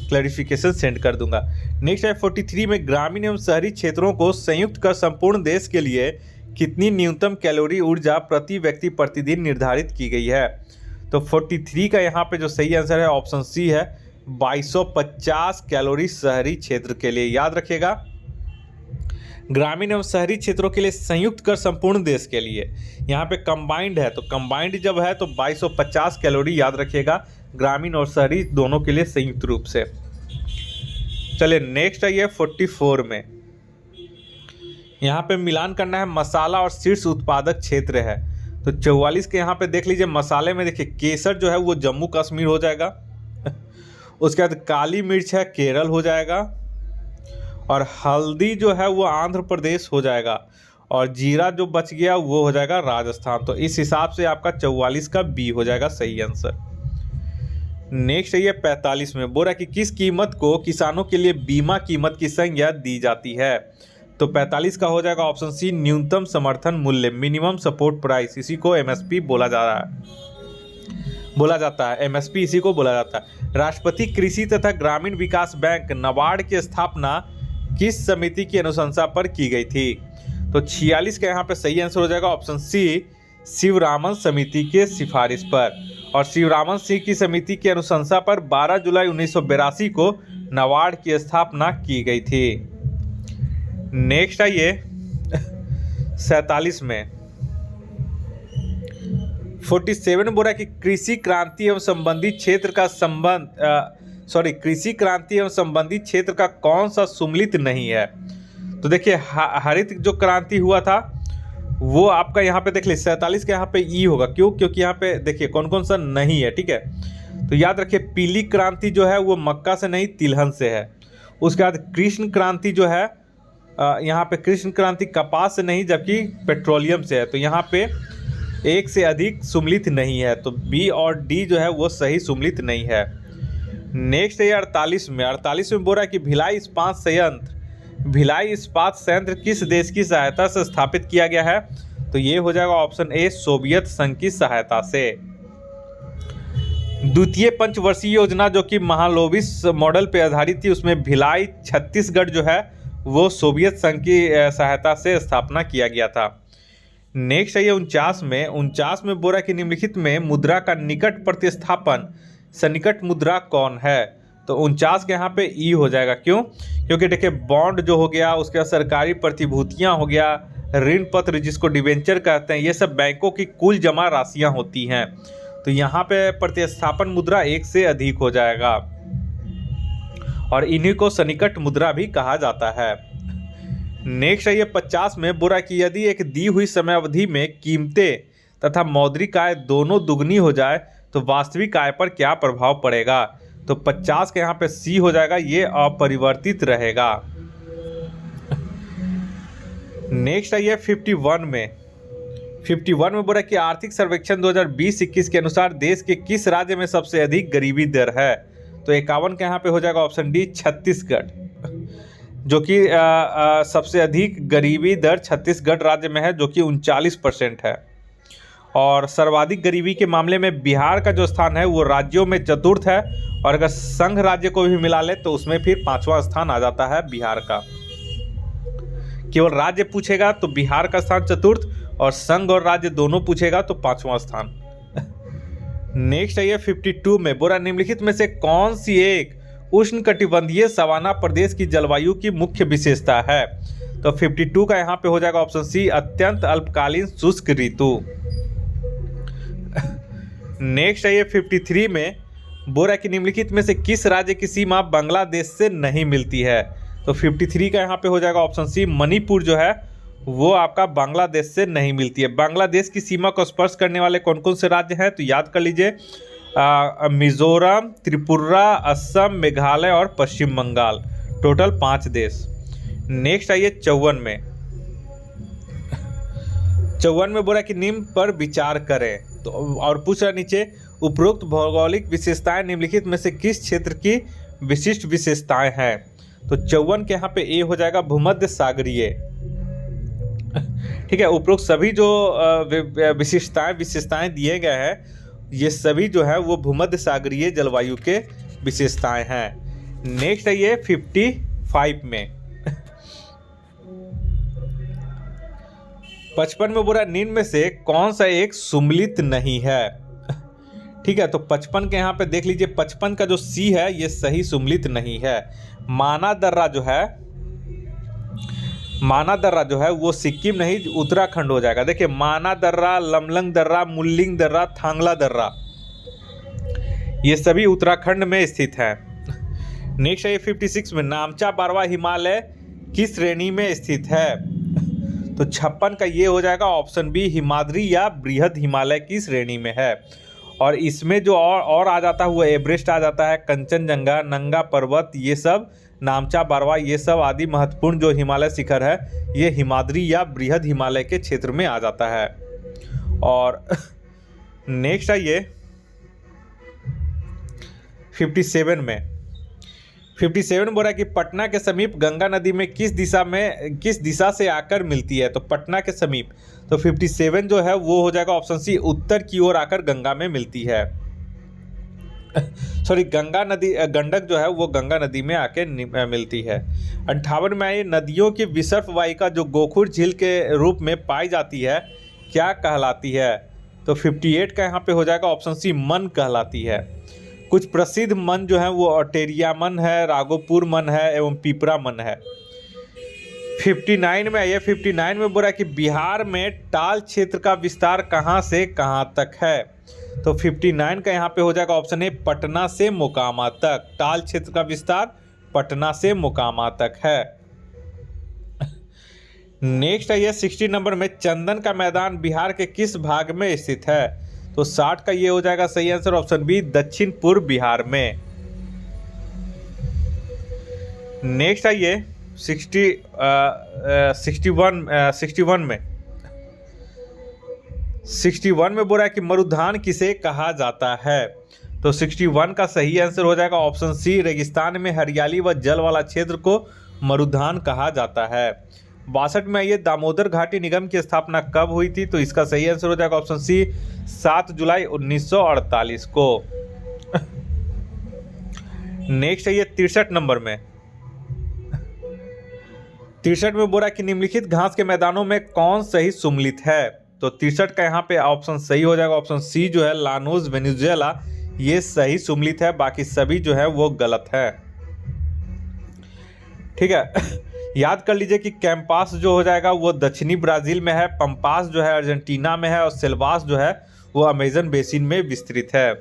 क्लैरिफिकेशन सेंड कर दूंगा। नेक्स्ट है 43 में। ग्रामीण एवं शहरी क्षेत्रों को संयुक्त कर संपूर्ण देश के लिए कितनी न्यूनतम कैलोरी ऊर्जा प्रति व्यक्ति प्रतिदिन निर्धारित की गई है? तो 43 का यहाँ पे जो सही आंसर है ऑप्शन सी है, 2250 कैलोरी शहरी क्षेत्र के लिए। याद रखिएगा, ग्रामीण एवं शहरी क्षेत्रों के लिए संयुक्त कर संपूर्ण देश के लिए, यहाँ पे कंबाइंड है, तो कंबाइंड जब है तो 2250 कैलोरी याद रखिएगा, ग्रामीण और शहरी दोनों के लिए संयुक्त रूप से। चलिए नेक्स्ट है ये 44 में। यहाँ पे मिलान करना है मसाला और शीर्ष उत्पादक क्षेत्र है। तो 44 के यहाँ पे देख लीजिए, मसाले में देखिए केसर जो है वो जम्मू कश्मीर हो जाएगा। उसके बाद काली मिर्च है केरल हो जाएगा, और हल्दी जो है वो आंध्र प्रदेश हो जाएगा, और जीरा जो बच गया वो हो जाएगा राजस्थान। तो इस हिसाब से आपका 44 का बी हो जाएगा सही आंसर। नेक्स्ट है ये 45 में, बोल रहा है कि किस कीमत को किसानों के लिए बीमा कीमत की संज्ञा दी जाती है। तो 45 का हो जाएगा ऑप्शन सी न्यूनतम समर्थन मूल्य, मिनिमम सपोर्ट प्राइस। इसी को एमएसपी बोला जाता है एमएसपी इसी को बोला जाता है। राष्ट्रपति कृषि तथा ग्रामीण विकास बैंक नाबार्ड की स्थापना किस समिति की अनुशंसा पर की गई थी। तो 46 का यहाँ पे सही आंसर हो जाएगा ऑप्शन सी शिवरामन समिति के सिफारिश पर। और शिवरामन सिंह की समिति की अनुशंसा पर 12 जुलाई 1982 को नाबार्ड की स्थापना की गई थी। नेक्स्ट आइए 47 में 47 बोला कि कृषि क्रांति एवं संबंधित क्षेत्र का कृषि क्रांति एवं संबंधित क्षेत्र का कौन सा सुमेलित नहीं है। तो देखिए हरित जो क्रांति हुआ था वो आपका यहाँ पे देख लीजिए 47 के यहाँ पे ई होगा, क्यों? क्योंकि यहाँ पे देखिए कौन कौन सा नहीं है, ठीक है। तो याद रखिए पीली क्रांति जो है वो मक्का से नहीं तिलहन से है। उसके बाद कृष्ण क्रांति जो है यहाँ पे कृष्ण क्रांति कपास से नहीं जबकि पेट्रोलियम से है। तो यहाँ पे एक से अधिक सुमेलित नहीं है, तो बी और डी जो है वो सही सुमेलित नहीं है। नेक्स्ट है 48 में बोल रहा है कि भिलाई इस्पात संयंत्र किस देश की सहायता से स्थापित किया गया है। तो ये हो जाएगा ऑप्शन ए सोवियत संघ की सहायता से। द्वितीय पंचवर्षीय योजना जो कि महालोबिस मॉडल पे आधारित थी, उसमें भिलाई छत्तीसगढ़ जो है वो सोवियत संघ की सहायता से स्थापना किया गया था। नेक्स्ट है ये 49 में बोला कि निम्नलिखित में मुद्रा का निकट प्रतिस्थापन सन्निकट मुद्रा कौन है। तो 49 के यहाँ पे ई हो जाएगा, क्यों? क्योंकि देखिए बॉन्ड जो हो गया, उसके बाद सरकारी प्रतिभूतियाँ हो गया, ऋण पत्र जिसको डिवेंचर कहते हैं, ये सब बैंकों की कुल जमा राशियाँ होती हैं। तो यहाँ पे प्रतिस्थापन मुद्रा एक से अधिक हो जाएगा और इन्हीं को सन्निकट मुद्रा भी कहा जाता है। नेक्स्ट है ये 50 में बोला कि यदि एक दी हुई समय अवधि में कीमतें तथा मौद्रिक आय दोनों दुगनी हो जाए तो वास्तविक आय पर क्या प्रभाव पड़ेगा। तो 50 के यहाँ पे सी हो जाएगा, ये अपरिवर्तित रहेगा। नेक्स्ट है ये 51 में बोला कि आर्थिक सर्वेक्षण 2020-21 के अनुसार देश के किस राज्य में सबसे अधिक गरीबी दर है। तो 51 के यहाँ पे हो जाएगा ऑप्शन डी छत्तीसगढ़, जो कि सबसे अधिक गरीबी दर छत्तीसगढ़ राज्य में है जो कि 39% है। और सर्वाधिक गरीबी के मामले में बिहार का जो स्थान है वो राज्यों में चतुर्थ है, और अगर संघ राज्य को भी मिला ले तो उसमें फिर 5वां स्थान आ जाता है बिहार का। केवल राज्य पूछेगा तो बिहार का स्थान चतुर्थ, और संघ और राज्य दोनों पूछेगा तो 5वां स्थान। नेक्स्ट है ये 52 में बोला निम्नलिखित में से कौन सी एक उष्णकटिबंधीय सवाना प्रदेश की जलवायु की मुख्य विशेषता है। तो 52 का यहाँ पे हो जाएगा ऑप्शन सी अत्यंत अल्पकालीन शुष्क ऋतु। नेक्स्ट है ये 53 में बोला कि निम्नलिखित में से किस राज्य की सीमा बांग्लादेश से नहीं मिलती है। तो 53 का यहाँ पे हो जाएगा ऑप्शन सी मणिपुर जो है वो आपका बांग्लादेश से नहीं मिलती है। बांग्लादेश की सीमा को स्पर्श करने वाले कौन कौन से राज्य हैं, तो याद कर लीजिए मिजोरम, त्रिपुरा, असम, मेघालय और पश्चिम बंगाल, टोटल 5 देश। नेक्स्ट आइए 54 में बोला कि निम्न पर विचार करें। तो और पूछ रहा नीचे उपरोक्त भौगोलिक विशेषताएं निम्नलिखित में से किस क्षेत्र की विशिष्ट विशेषताएं हैं। तो 54 के यहाँ पे ए हो जाएगा भूमध्य सागरीय। ठीक है, उपरोक्त सभी जो विशेषताएं दिए गए हैं ये सभी जो है वो भूमध्य सागरीय जलवायु के विशेषताएं हैं। नेक्स्ट है ये 55 में 55 में बोला निम्न में से कौन सा एक सुमेलित नहीं है। ठीक है, तो 55 के यहाँ पे देख लीजिए 55 का जो सी है ये सही सुमेलित नहीं है। माना दर्रा जो है वो सिक्किम नहीं उत्तराखंड हो जाएगा। देखिए माना दर्रा, लमलंग दर्रा, मुल्लिंग दर्रा, थांगला दर्रा ये सभी उत्तराखंड में स्थित है। नेक्स्ट है ये 56 में नामचा बारवा हिमालय किस श्रेणी में स्थित है। तो 56 का ये हो जाएगा ऑप्शन बी हिमाद्री या बृहद हिमालय की श्रेणी में है। और इसमें जो और आ जाता है वो एवरेस्ट आ जाता है, कंचनजंगा, नंगा पर्वत, ये सब नामचा बारवा, ये सब आदि महत्वपूर्ण जो हिमालय शिखर है ये हिमाद्री या बृहद हिमालय के क्षेत्र में आ जाता है। और नेक्स्ट आइए 57 में 57 बोल रहा है कि पटना के समीप गंगा नदी में किस दिशा से आकर मिलती है। तो पटना के समीप, तो 57 जो है वो हो जाएगा ऑप्शन सी, उत्तर की ओर आकर गंगा में मिलती है। सॉरी, गंडक जो है वो गंगा नदी में आके मिलती है। 58 में आई, नदियों की विसर्प वाहिका जो गोखुर झील के रूप में पाई जाती है क्या कहलाती है। तो 58 का यहाँ पे हो जाएगा ऑप्शन सी, मन कहलाती है। कुछ प्रसिद्ध मन जो है वो अटेरिया मन है, राघोपुर मन है एवं पिपरा मन है। 59 में आइए, 59 में बोला कि बिहार में टाल क्षेत्र का विस्तार कहाँ से कहाँ तक है। तो 59 का यहाँ पे हो जाएगा ऑप्शन ए, पटना से मोकामा तक। टाल क्षेत्र का विस्तार पटना से मोकामा तक है। नेक्स्ट आइए 60 नंबर में, चंदन का मैदान बिहार के किस भाग में स्थित है। तो 60 का ये हो जाएगा सही आंसर ऑप्शन बी, दक्षिण पूर्व बिहार में। नेक्स्ट आइए 61 में बोला कि मरुधान किसे कहा जाता है। तो 61 का सही आंसर हो जाएगा ऑप्शन सी, रेगिस्तान में हरियाली व जल वाला क्षेत्र को मरुधान कहा जाता है। 62 में आइए, दामोदर घाटी निगम की स्थापना कब हुई थी। तो इसका सही आंसर हो जाएगा ऑप्शन सी, 7 जुलाई 1948 को। नेक्स्ट आइए 63 नंबर में, 63 में बोला कि निम्नलिखित घास के मैदानों में कौन सही सुमेलित है। तो 63 का यहाँ पे ऑप्शन सही हो जाएगा ऑप्शन सी जो है, लानोस वेनेजुएला, ये सही सुमेलित है, बाकी सभी जो है वो गलत है। ठीक है, याद कर लीजिए कि कैंपास जो हो जाएगा वो दक्षिणी ब्राजील में है, पंपास जो है अर्जेंटीना में है और सेल्वास जो है वो अमेजन बेसिन में विस्तृत है।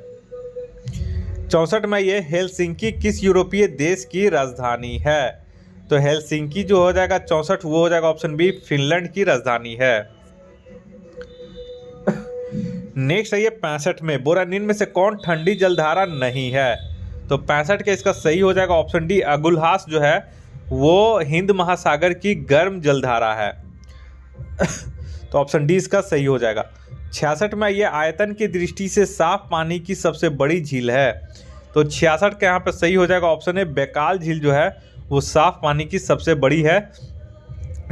64 में ये हेलसिंकी किस यूरोपीय देश की राजधानी है। तो हेलसिंकी जो हो जाएगा 64 वो हो जाएगा ऑप्शन बी, फिनलैंड की राजधानी है। नेक्स्ट है ये 65 में, बोरा निम्न में से कौन ठंडी जलधारा नहीं है। तो 65 के इसका सही हो जाएगा ऑप्शन डी, अगुलहास जो है वो हिंद महासागर की गर्म जलधारा है। तो ऑप्शन डी इसका सही हो जाएगा। 66 में ये आयतन की दृष्टि से साफ पानी की सबसे बड़ी झील है। तो 66 का यहाँ पे सही हो जाएगा ऑप्शन है, बैकाल झील जो है वो साफ पानी की सबसे बड़ी है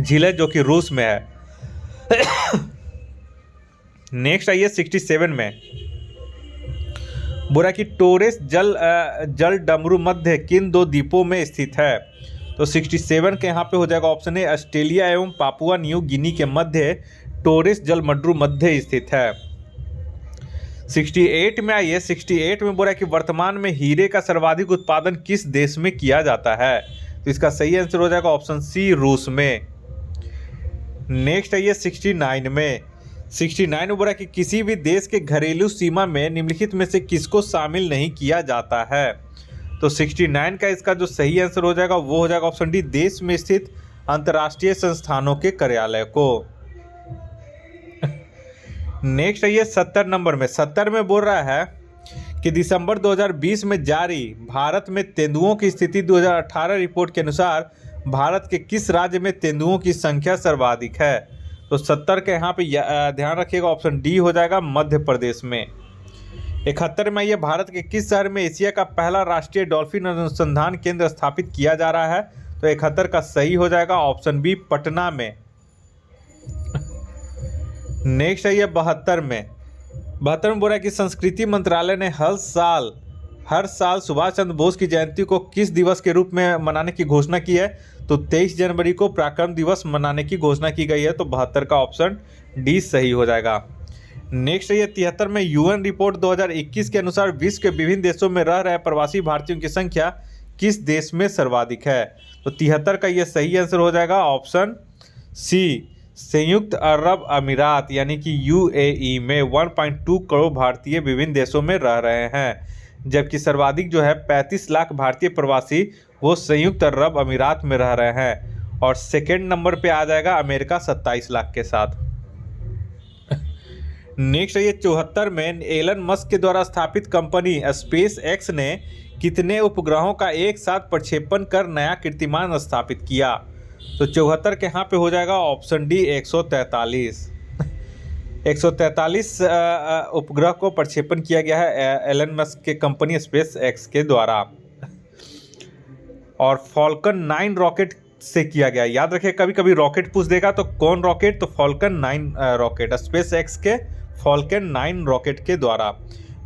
झील है जो कि रूस में है। नेक्स्ट आइए 67 में, बोला कि टोरेस जल डमरू मध्य किन दो द्वीपों में स्थित है। तो 67 के यहाँ पे हो जाएगा ऑप्शन है, ऑस्ट्रेलिया एवं पापुआ न्यू गिनी के मध्य टोरेस जल मड्रू मध्य स्थित है। 68 में आइए, 68 में बोला कि वर्तमान में हीरे का सर्वाधिक उत्पादन किस देश में किया जाता है। तो इसका सही आंसर हो जाएगा ऑप्शन सी, रूस में। नेक्स्ट आइए 69 में, 69 में बोला कि किसी भी देश के घरेलू सीमा में निम्नलिखित में से किसको शामिल नहीं किया जाता है। तो 69 का इसका जो सही आंसर हो जाएगा वो हो जाएगा ऑप्शन डी, देश में स्थित अंतर्राष्ट्रीय संस्थानों के कार्यालय को। नेक्स्ट है ये 70 नंबर में, 70 में बोल रहा है कि दिसंबर 2020 में जारी भारत में तेंदुओं की स्थिति 2018 रिपोर्ट के अनुसार भारत के किस राज्य में तेंदुओं की संख्या सर्वाधिक है। तो 70 के यहाँ पे ध्यान रखिएगा ऑप्शन डी हो जाएगा, मध्य प्रदेश में। 71 में ये भारत के किस शहर में एशिया का पहला राष्ट्रीय डॉल्फिन अनुसंधान केंद्र स्थापित किया जा रहा है। तो 71 का सही हो जाएगा ऑप्शन बी, पटना में। नेक्स्ट है ये 72 में, 72 में बोल रहा है कि संस्कृति मंत्रालय ने हर साल सुभाष चंद्र बोस की जयंती को किस दिवस के रूप में मनाने की घोषणा की है। तो 23 जनवरी को पराक्रम दिवस मनाने की घोषणा की गई है। तो 72 का ऑप्शन डी सही हो जाएगा। नेक्स्ट है ये 73 में, यूएन रिपोर्ट 2021 के अनुसार विश्व के विभिन्न देशों में रह रहे प्रवासी भारतीयों की संख्या किस देश में सर्वाधिक है। तो 73 का ये सही आंसर हो जाएगा ऑप्शन सी, संयुक्त अरब अमीरात यानी कि यूएई में 1.2 करोड़ भारतीय विभिन्न देशों में रह रहे हैं, जबकि सर्वाधिक जो है 35 लाख भारतीय प्रवासी वो संयुक्त अरब अमीरात में रह रहे हैं। और सेकेंड नंबर पे आ जाएगा अमेरिका 27 लाख के साथ। नेक्स्ट है ये 74 में एलन मस्क के द्वारा स्थापित कंपनी स्पेस एक्स ने कितने उपग्रहों का एक साथ प्रक्षेपण कर नया कीर्तिमान स्थापित किया? तो 74 के यहाँ पे हो जाएगा ऑप्शन डी 143। 143 उपग्रह को प्रक्षेपण किया गया है एलन मस्क के कंपनी स्पेस एक्स के द्वारा, और फॉल्कन 9 रॉकेट से किया गया। याद रखिए, कभी कभी रॉकेट पूछ देगा तो कौन रॉकेट, तो फॉल्कन 9 रॉकेट, स्पेस एक्स के फॉल्कन 9 रॉकेट के द्वारा।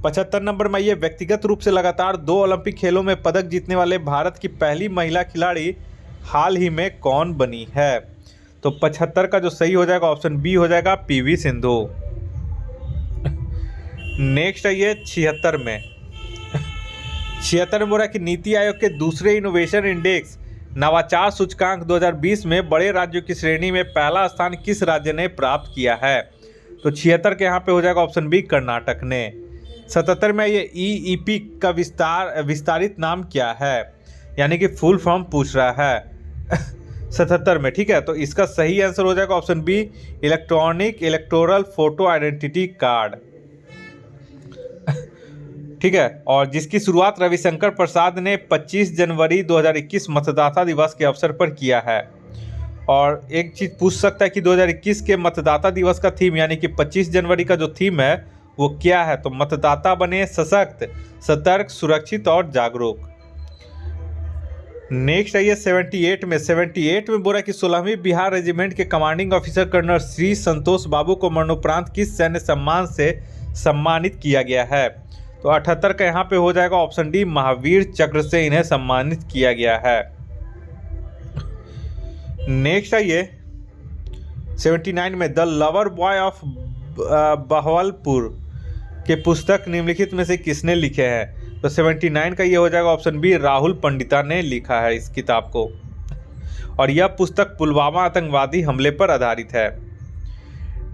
75 नंबर में ये व्यक्तिगत रूप से लगातार 2 ओलंपिक खेलों में पदक जीतने वाले भारत की पहली महिला खिलाड़ी हाल ही में कौन बनी है? तो 75 का जो सही हो जाएगा ऑप्शन बी हो जाएगा पीवी सिंधु। नेक्स्ट है ये 76 में 76 में बोला कि नीति आयोग के दूसरे इनोवेशन इंडेक्स नवाचार सूचकांक 2020 में बड़े राज्यों की श्रेणी में पहला स्थान किस राज्य ने प्राप्त किया है? तो 76 के यहाँ पे हो जाएगा ऑप्शन बी कर्नाटक ने। 77 में ये ईईपी का विस्तारित नाम क्या है, यानी कि फुल फॉर्म पूछ रहा है 77 में, ठीक है। तो इसका सही आंसर हो जाएगा option B electronic electoral photo identity card, ठीक है। और जिसकी शुरुआत रविशंकर प्रसाद ने 25 जनवरी 2021 मतदाता दिवस के अवसर पर किया है। और एक चीज़ पूछ सकता है कि 2021 के मतदाता दिवस का थीम, यानी कि 25 जनवरी का जो थीम है वो क्या है? तो मतदाता बने सशक्त, सतर्क, सुरक्षित और जागरूक। नेक्स्ट है ये 78 में बोला कि 16वीं बिहार रेजिमेंट के commanding officer colonel Shri Santosh बाबू को मरणोपरांत किस सैन्य सम्मान से सम्मानित किया गया है? तो 78 का यहाँ पे हो जाएगा ऑप्शन डी महावीर चक्र से इन्हें सम्मानित किया गया है। नेक्स्ट है ये 79 में the lover boy of Bahawalpur के पुस्तक निम्नलिखित में से किसने लिखे हैं? तो 79 का ये हो जाएगा ऑप्शन बी राहुल पंडिता ने लिखा है इस किताब को, और यह पुस्तक पुलवामा आतंकवादी हमले पर आधारित है।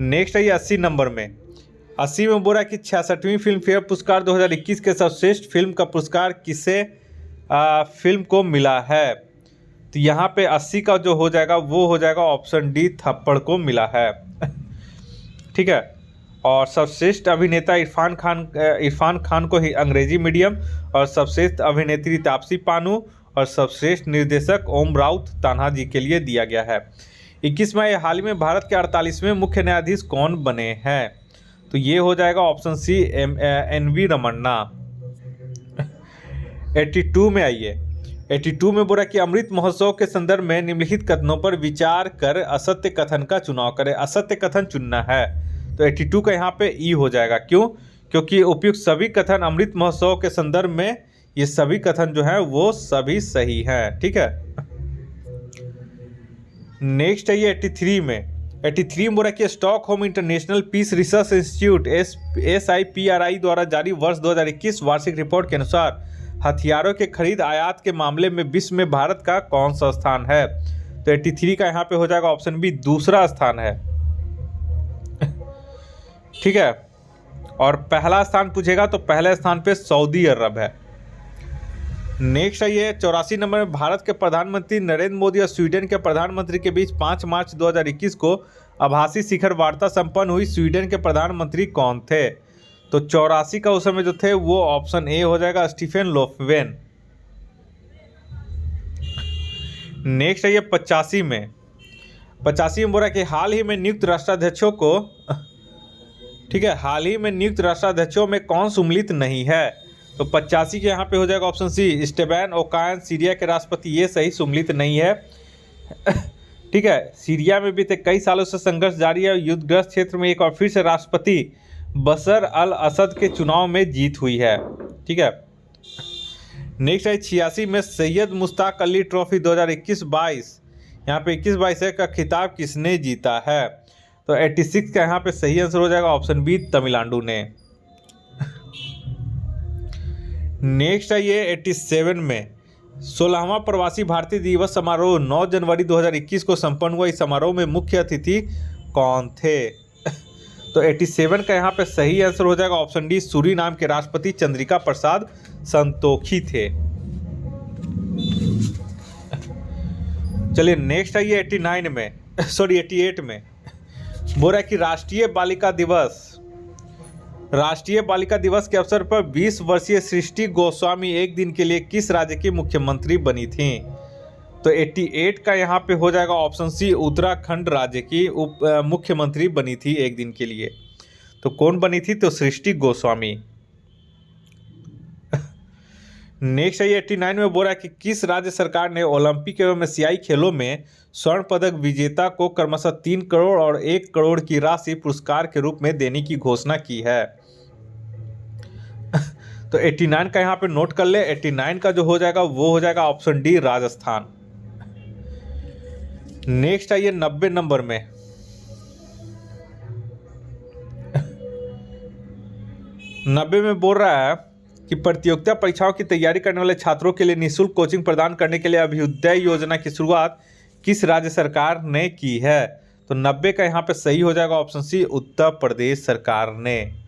नेक्स्ट है ये 80 नंबर में 80 में बोला कि 66वीं फिल्म फेयर पुरस्कार 2021 के सर्वश्रेष्ठ फिल्म का पुरस्कार किसे फिल्म को मिला है? तो यहाँ पे 80 का जो हो जाएगा वो हो जाएगा ऑप्शन डी थप्पड़ को मिला है ठीक है। और सर्वश्रेष्ठ अभिनेता इरफान खान को ही अंग्रेजी मीडियम, और सर्वश्रेष्ठ अभिनेत्री तापसी पानू, और सर्वश्रेष्ठ निर्देशक ओम राउत तान्हा जी के लिए दिया गया है। 21 में हाल ही में भारत के 48वें मुख्य न्यायाधीश कौन बने हैं? तो ये हो जाएगा ऑप्शन सी NV रमन्ना। 82 में आइए 82 में बोला कि अमृत महोत्सव के संदर्भ में निम्नलिखित कथनों पर विचार कर असत्य कथन का चुनाव करें। असत्य कथन चुनना है, तो 82 का यहाँ पे ई हो जाएगा। क्यों? क्योंकि उपयुक्त सभी कथन अमृत महोत्सव के संदर्भ में, ये सभी कथन जो है वो सभी सही हैं, ठीक है। नेक्स्ट है ये 83 में बोला कि Stockholm International Peace Research Institute SIPRI द्वारा जारी वर्ष 2021 वार्षिक रिपोर्ट के अनुसार हथियारों के खरीद आयात के मामले में विश्व में भारत का कौन सा स्थान है? तो 83 का यहाँ पे हो जाएगा ऑप्शन बी दूसरा स्थान है, ठीक है। और पहला स्थान पूछेगा तो पहले स्थान पे सऊदी अरब है। नेक्स्ट है ये 84 नंबर में भारत के प्रधानमंत्री नरेंद्र मोदी और स्वीडन के प्रधानमंत्री के बीच 5 मार्च 2021 को आभासी शिखर वार्ता संपन्न हुई। स्वीडन के प्रधानमंत्री कौन थे? तो 84 का उस समय जो थे वो ऑप्शन ए हो जाएगा स्टीफन लोफवेन। नेक्स्ट है ये 85 में बोला कि हाल ही में नियुक्त राष्ट्राध्यक्षों को, ठीक है, हाल ही में नियुक्त राष्ट्राध्यक्षों में कौन सम्मिलित नहीं है? तो 85 के यहाँ पे हो जाएगा ऑप्शन सी स्टेबैन ओकायन सीरिया के राष्ट्रपति, ये सही सम्मिलित नहीं है ठीक है। सीरिया में बीते कई सालों से संघर्ष जारी है। युद्धग्रस्त क्षेत्र में एक और फिर से राष्ट्रपति बशर अल असद के चुनाव में जीत हुई है, ठीक है। नेक्स्ट है 86 में सैयद मुश्ताक अली ट्रॉफी 2021-22, यहाँ पे 21-22 का खिताब किसने जीता है? तो 86 का यहाँ पे सही आंसर हो जाएगा ऑप्शन बी तमिलनाडु ने। नेक्स्ट है ये 87 में 16वां प्रवासी भारतीय दिवस समारोह 9 जनवरी 2021 को संपन्न हुआ। इस समारोह में मुख्य अतिथि कौन थे? तो 87 का यहाँ पे सही आंसर हो जाएगा ऑप्शन डी सूरीनाम के राष्ट्रपति चंद्रिका प्रसाद संतोखी थे। चलिए नेक्स्ट है ये 88 में बोला कि राष्ट्रीय बालिका दिवस राष्ट्रीय बालिका दिवस के अवसर पर 20 वर्षीय सृष्टि गोस्वामी एक दिन के लिए किस राज्य की मुख्यमंत्री बनी थी? तो 88 का यहाँ पे हो जाएगा ऑप्शन सी, उत्तराखंड राज्य की मुख्यमंत्री बनी थी एक दिन के लिए। तो कौन बनी थी? तो सृष्टि गोस्वामी। नेक्स्ट है ये 89 में बोल रहा है कि किस राज्य सरकार ने ओलंपिक एवं एशियाई खेलों में स्वर्ण पदक विजेता को क्रमशः 3 करोड़ और 1 करोड़ की राशि पुरस्कार के रूप में देने की घोषणा की है? तो 89 का यहाँ पे नोट कर ले। 89 का जो हो जाएगा वो हो जाएगा ऑप्शन डी, राजस्थान। नेक्स्ट है ये 90 नंबर में। 90 में बोल रहा है कि प्रतियोगिता परीक्षाओं की तैयारी करने वाले छात्रों के लिए निःशुल्क कोचिंग प्रदान करने के लिए अभ्युदय योजना की शुरुआत किस राज्य सरकार ने की है? तो 90 का यहाँ पे सही हो जाएगा ऑप्शन सी, उत्तर प्रदेश सरकार ने।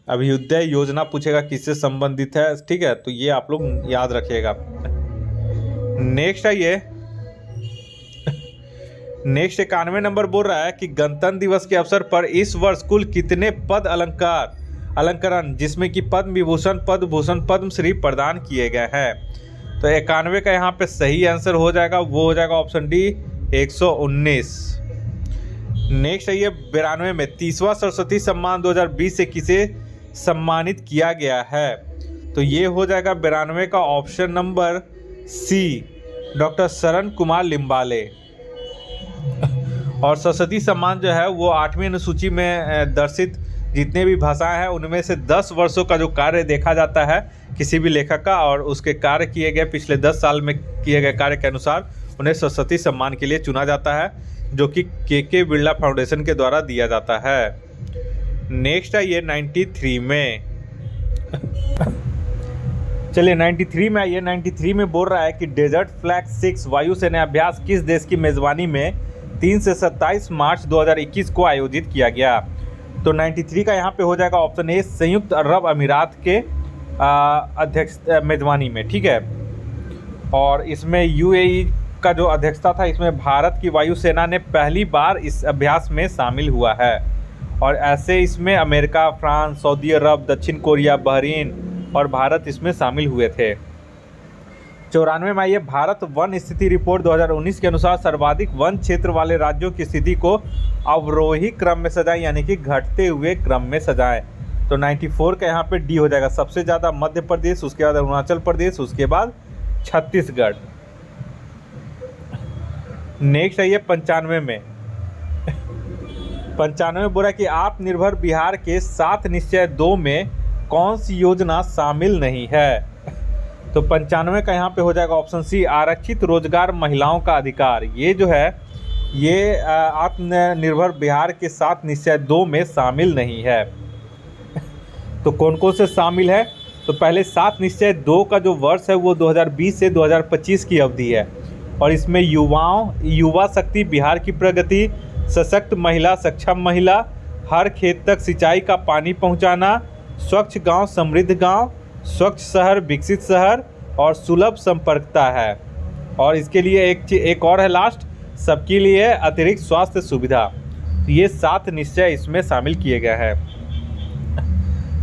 अभ्युदय योजना पूछेगा किससे संबंधित है, ठीक है, तो ये आप लोग याद रखिएगा। नेक्स्ट है ये 91 नंबर बोल रहा है कि गणतंत्र दिवस के अवसर पर इस वर्ष कुल कितने पद अलंकरण जिसमें कि पद्म विभूषण, पद्म भूषण, पद्मश्री प्रदान किए गए हैं? तो 91 का यहाँ पे सही आंसर हो जाएगा, वो हो जाएगा ऑप्शन डी, 119। नेक्स्ट है ये 92 में 30वां सरस्वती सम्मान 2020 से किसे सम्मानित किया गया है? तो ये हो जाएगा 92 का ऑप्शन नंबर सी, डॉक्टर शरण कुमार लिम्बाले। और सरस्वती सम्मान जो है वो 8वीं अनुसूची में दर्शित जितने भी भाषाएं हैं उनमें से 10 वर्षों का जो कार्य देखा जाता है किसी भी लेखक का, और उसके कार्य किए गए पिछले 10 साल में किए गए कार्य के अनुसार उन्हें सरस्वती सम्मान के लिए चुना जाता है, जो कि के बिरला फाउंडेशन के द्वारा दिया जाता है। नेक्स्ट है ये 93 में। चलिए 93 में आइए। 93 में बोल रहा है कि डेजर्ट फ्लैग 6 वायुसेना अभ्यास किस देश की मेजबानी में 3 से 27 मार्च 2021 को आयोजित किया गया? तो 93 का यहाँ पे हो जाएगा ऑप्शन ए, संयुक्त अरब अमीरात के अध्यक्ष मेजबानी में, ठीक है। और इसमें यूएई का जो अध्यक्षता था, इसमें भारत की वायुसेना ने पहली बार इस अभ्यास में शामिल हुआ है। और ऐसे इसमें अमेरिका, फ्रांस, सऊदी अरब, दक्षिण कोरिया, बहरीन और भारत इसमें शामिल हुए थे। 94 में आइए। भारत वन स्थिति रिपोर्ट 2019 के अनुसार सर्वाधिक वन क्षेत्र वाले राज्यों की स्थिति को अवरोही क्रम में सजाएं, यानी कि घटते हुए क्रम में सजाएं। तो 94 का यहाँ पे डी हो जाएगा। सबसे ज़्यादा मध्य प्रदेश, उसके बाद अरुणाचल प्रदेश, उसके बाद छत्तीसगढ़। नेक्स्ट है ये 95 में। 95 में बोला कि आत्मनिर्भर बिहार के 7 निश्चय 2 में कौन सी योजना शामिल नहीं है? तो 95 का यहाँ पे हो जाएगा ऑप्शन सी, आरक्षित रोजगार महिलाओं का अधिकार। ये जो है ये आत्मनिर्भर बिहार के 7 निश्चय 2 में शामिल नहीं है। तो कौन कौन से शामिल है? तो पहले 7 निश्चय 2 का जो वर्ष है वो 2020 से 2025 की अवधि है, और इसमें युवा शक्ति, बिहार की प्रगति, सशक्त महिला, सक्षम महिला, हर खेत तक सिंचाई का पानी पहुंचाना, स्वच्छ गांव समृद्ध गांव, स्वच्छ शहर विकसित शहर और सुलभ संपर्कता है। और इसके लिए एक और है लास्ट, सबके लिए अतिरिक्त स्वास्थ्य सुविधा। तो ये 7 निश्चय इसमें शामिल किए गए हैं।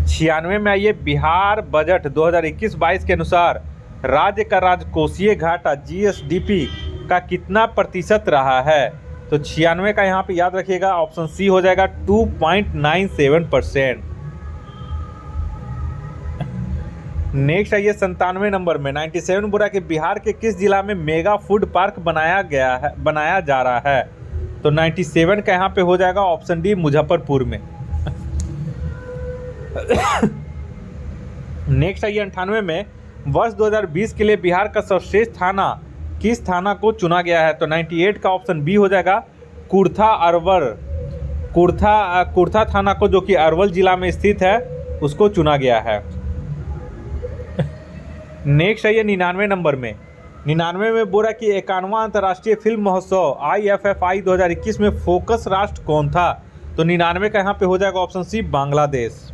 96 में आइए। बिहार बजट 2021-22 के अनुसार राज्य का राजकोषीय घाटा जीएसडीपी का कितना प्रतिशत रहा है? तो 96 का यहाँ पे याद रखिएगा, ऑप्शन सी हो जाएगा 2.97%। नेक्स्ट है ये 97 नंबर में। 97 बोला कि बिहार के किस जिला में मेगा फूड पार्क बनाया जा रहा है? तो 97 का यहाँ पे हो जाएगा ऑप्शन डी, मुजफ्फरपुर में। नेक्स्ट है ये 98 में। वर्ष 2020 के लिए बिहार का सर्वश्रेष्ठ थाना किस थाना को चुना गया है? तो 98 का ऑप्शन बी हो जाएगा, कुर्था थाना को, जो कि अरवल जिला में स्थित है, उसको चुना गया है। नेक्स्ट है ये 99 नंबर में। 99 में बोला कि 51वां अंतर्राष्ट्रीय फिल्म महोत्सव IFFI 2021 में फोकस राष्ट्र कौन था? तो 99 का यहाँ पे हो जाएगा ऑप्शन सी, बांग्लादेश।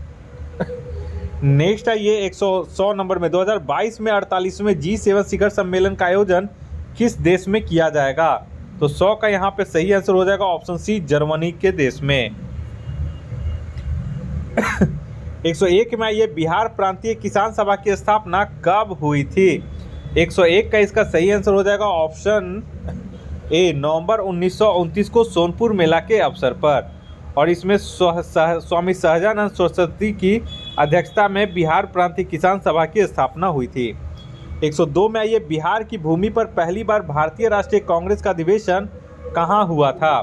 नेक्स्ट है ये 100 नंबर में। 2022 में 48वें G7 शिखर सम्मेलन का आयोजन किस देश में किया जाएगा? तो 100 का यहाँ पे सही आंसर हो जाएगा ऑप्शन सी, जर्मनी के देश में। 101 में ये बिहार प्रांतीय किसान सभा की स्थापना कब हुई थी? 101 का इसका सही आंसर हो जाएगा ऑप्शन ए, नवंबर 1929 को सोनपुर मेला के अवसर पर। और इसमें स्वामी सहजानंद सरस्वती की अध्यक्षता में बिहार प्रांतीय किसान सभा की स्थापना हुई थी। 102 में ये बिहार की भूमि पर पहली बार भारतीय राष्ट्रीय कांग्रेस का अधिवेशन कहाँ हुआ था?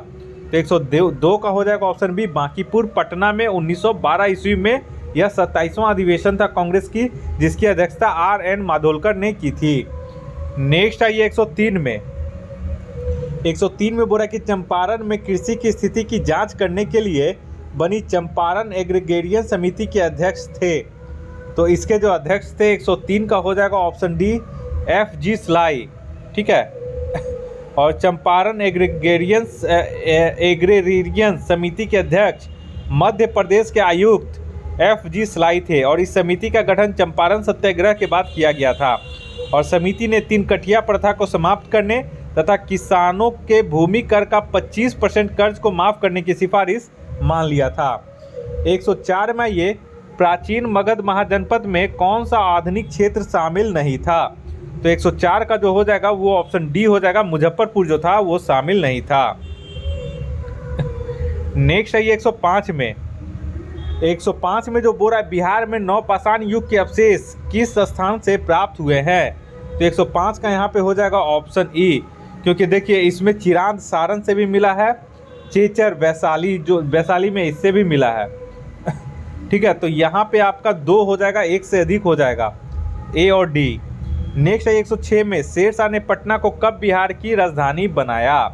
तो 102 का हो जाएगा ऑप्शन बी, बांकीपुर पटना में 1912 ईस्वी में यह 27वां अधिवेशन था कांग्रेस की, जिसकी अध्यक्षता R.N. माडोलकर ने की थी। नेक्स्ट आइए 103 में। 103 में बोला कि चंपारण में कृषि की स्थिति की जांच करने के लिए बनी चंपारण एग्रीगेरियन समिति के अध्यक्ष थे। तो इसके जो अध्यक्ष थे 103 का हो जाएगा ऑप्शन डी, F.G. स्लाई। ठीक है। और चंपारण एग्रीगेरियन समिति के अध्यक्ष मध्य प्रदेश के आयुक्त F.G. स्लाई थे। और इस समिति का गठन चंपारण सत्याग्रह के बाद किया गया था। और समिति ने 3 कठिया प्रथा को समाप्त करने तथा किसानों के भूमि कर का 25% कर्ज को माफ करने की सिफारिश मान लिया था। 104 में ये प्राचीन मगध महाजनपद में कौन सा आधुनिक क्षेत्र शामिल नहीं था? तो 104 का जो हो जाएगा वो ऑप्शन डी हो जाएगा, मुजफ्फरपुर जो था वो शामिल नहीं था। नेक्स्ट है ये 105 में। 105 में जो बोल रहा है बिहार में नवपाषाण युग के अवशेष किस स्थान से प्राप्त हुए हैं? तो 105 का यहाँ पे हो जाएगा ऑप्शन ई, क्योंकि देखिए इसमें चिरांद सारण से भी मिला है, चेचर वैशाली जो वैशाली में इससे भी मिला है। ठीक है, तो यहाँ पे आपका 2 हो जाएगा, 1 से अधिक हो जाएगा, ए और डी। नेक्स्ट है 106 में शेरशाह ने पटना को कब बिहार की राजधानी बनाया?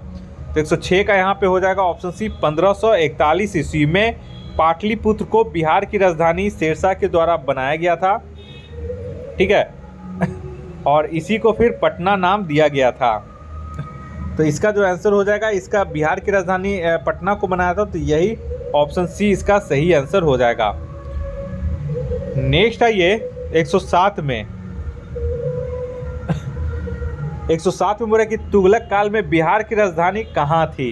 तो 106 का यहाँ पे हो जाएगा ऑप्शन सी, 1541 ईस्वी में पाटलिपुत्र को बिहार की राजधानी शेरशाह के द्वारा बनाया गया था। ठीक है, और इसी को फिर पटना नाम दिया गया था। तो इसका जो आंसर हो जाएगा, इसका बिहार की राजधानी पटना को बनाया था, तो यही ऑप्शन सी इसका सही आंसर हो जाएगा। नेक्स्ट है ये 107 में। 107 में बोला कि तुगलक काल में बिहार की राजधानी कहाँ थी?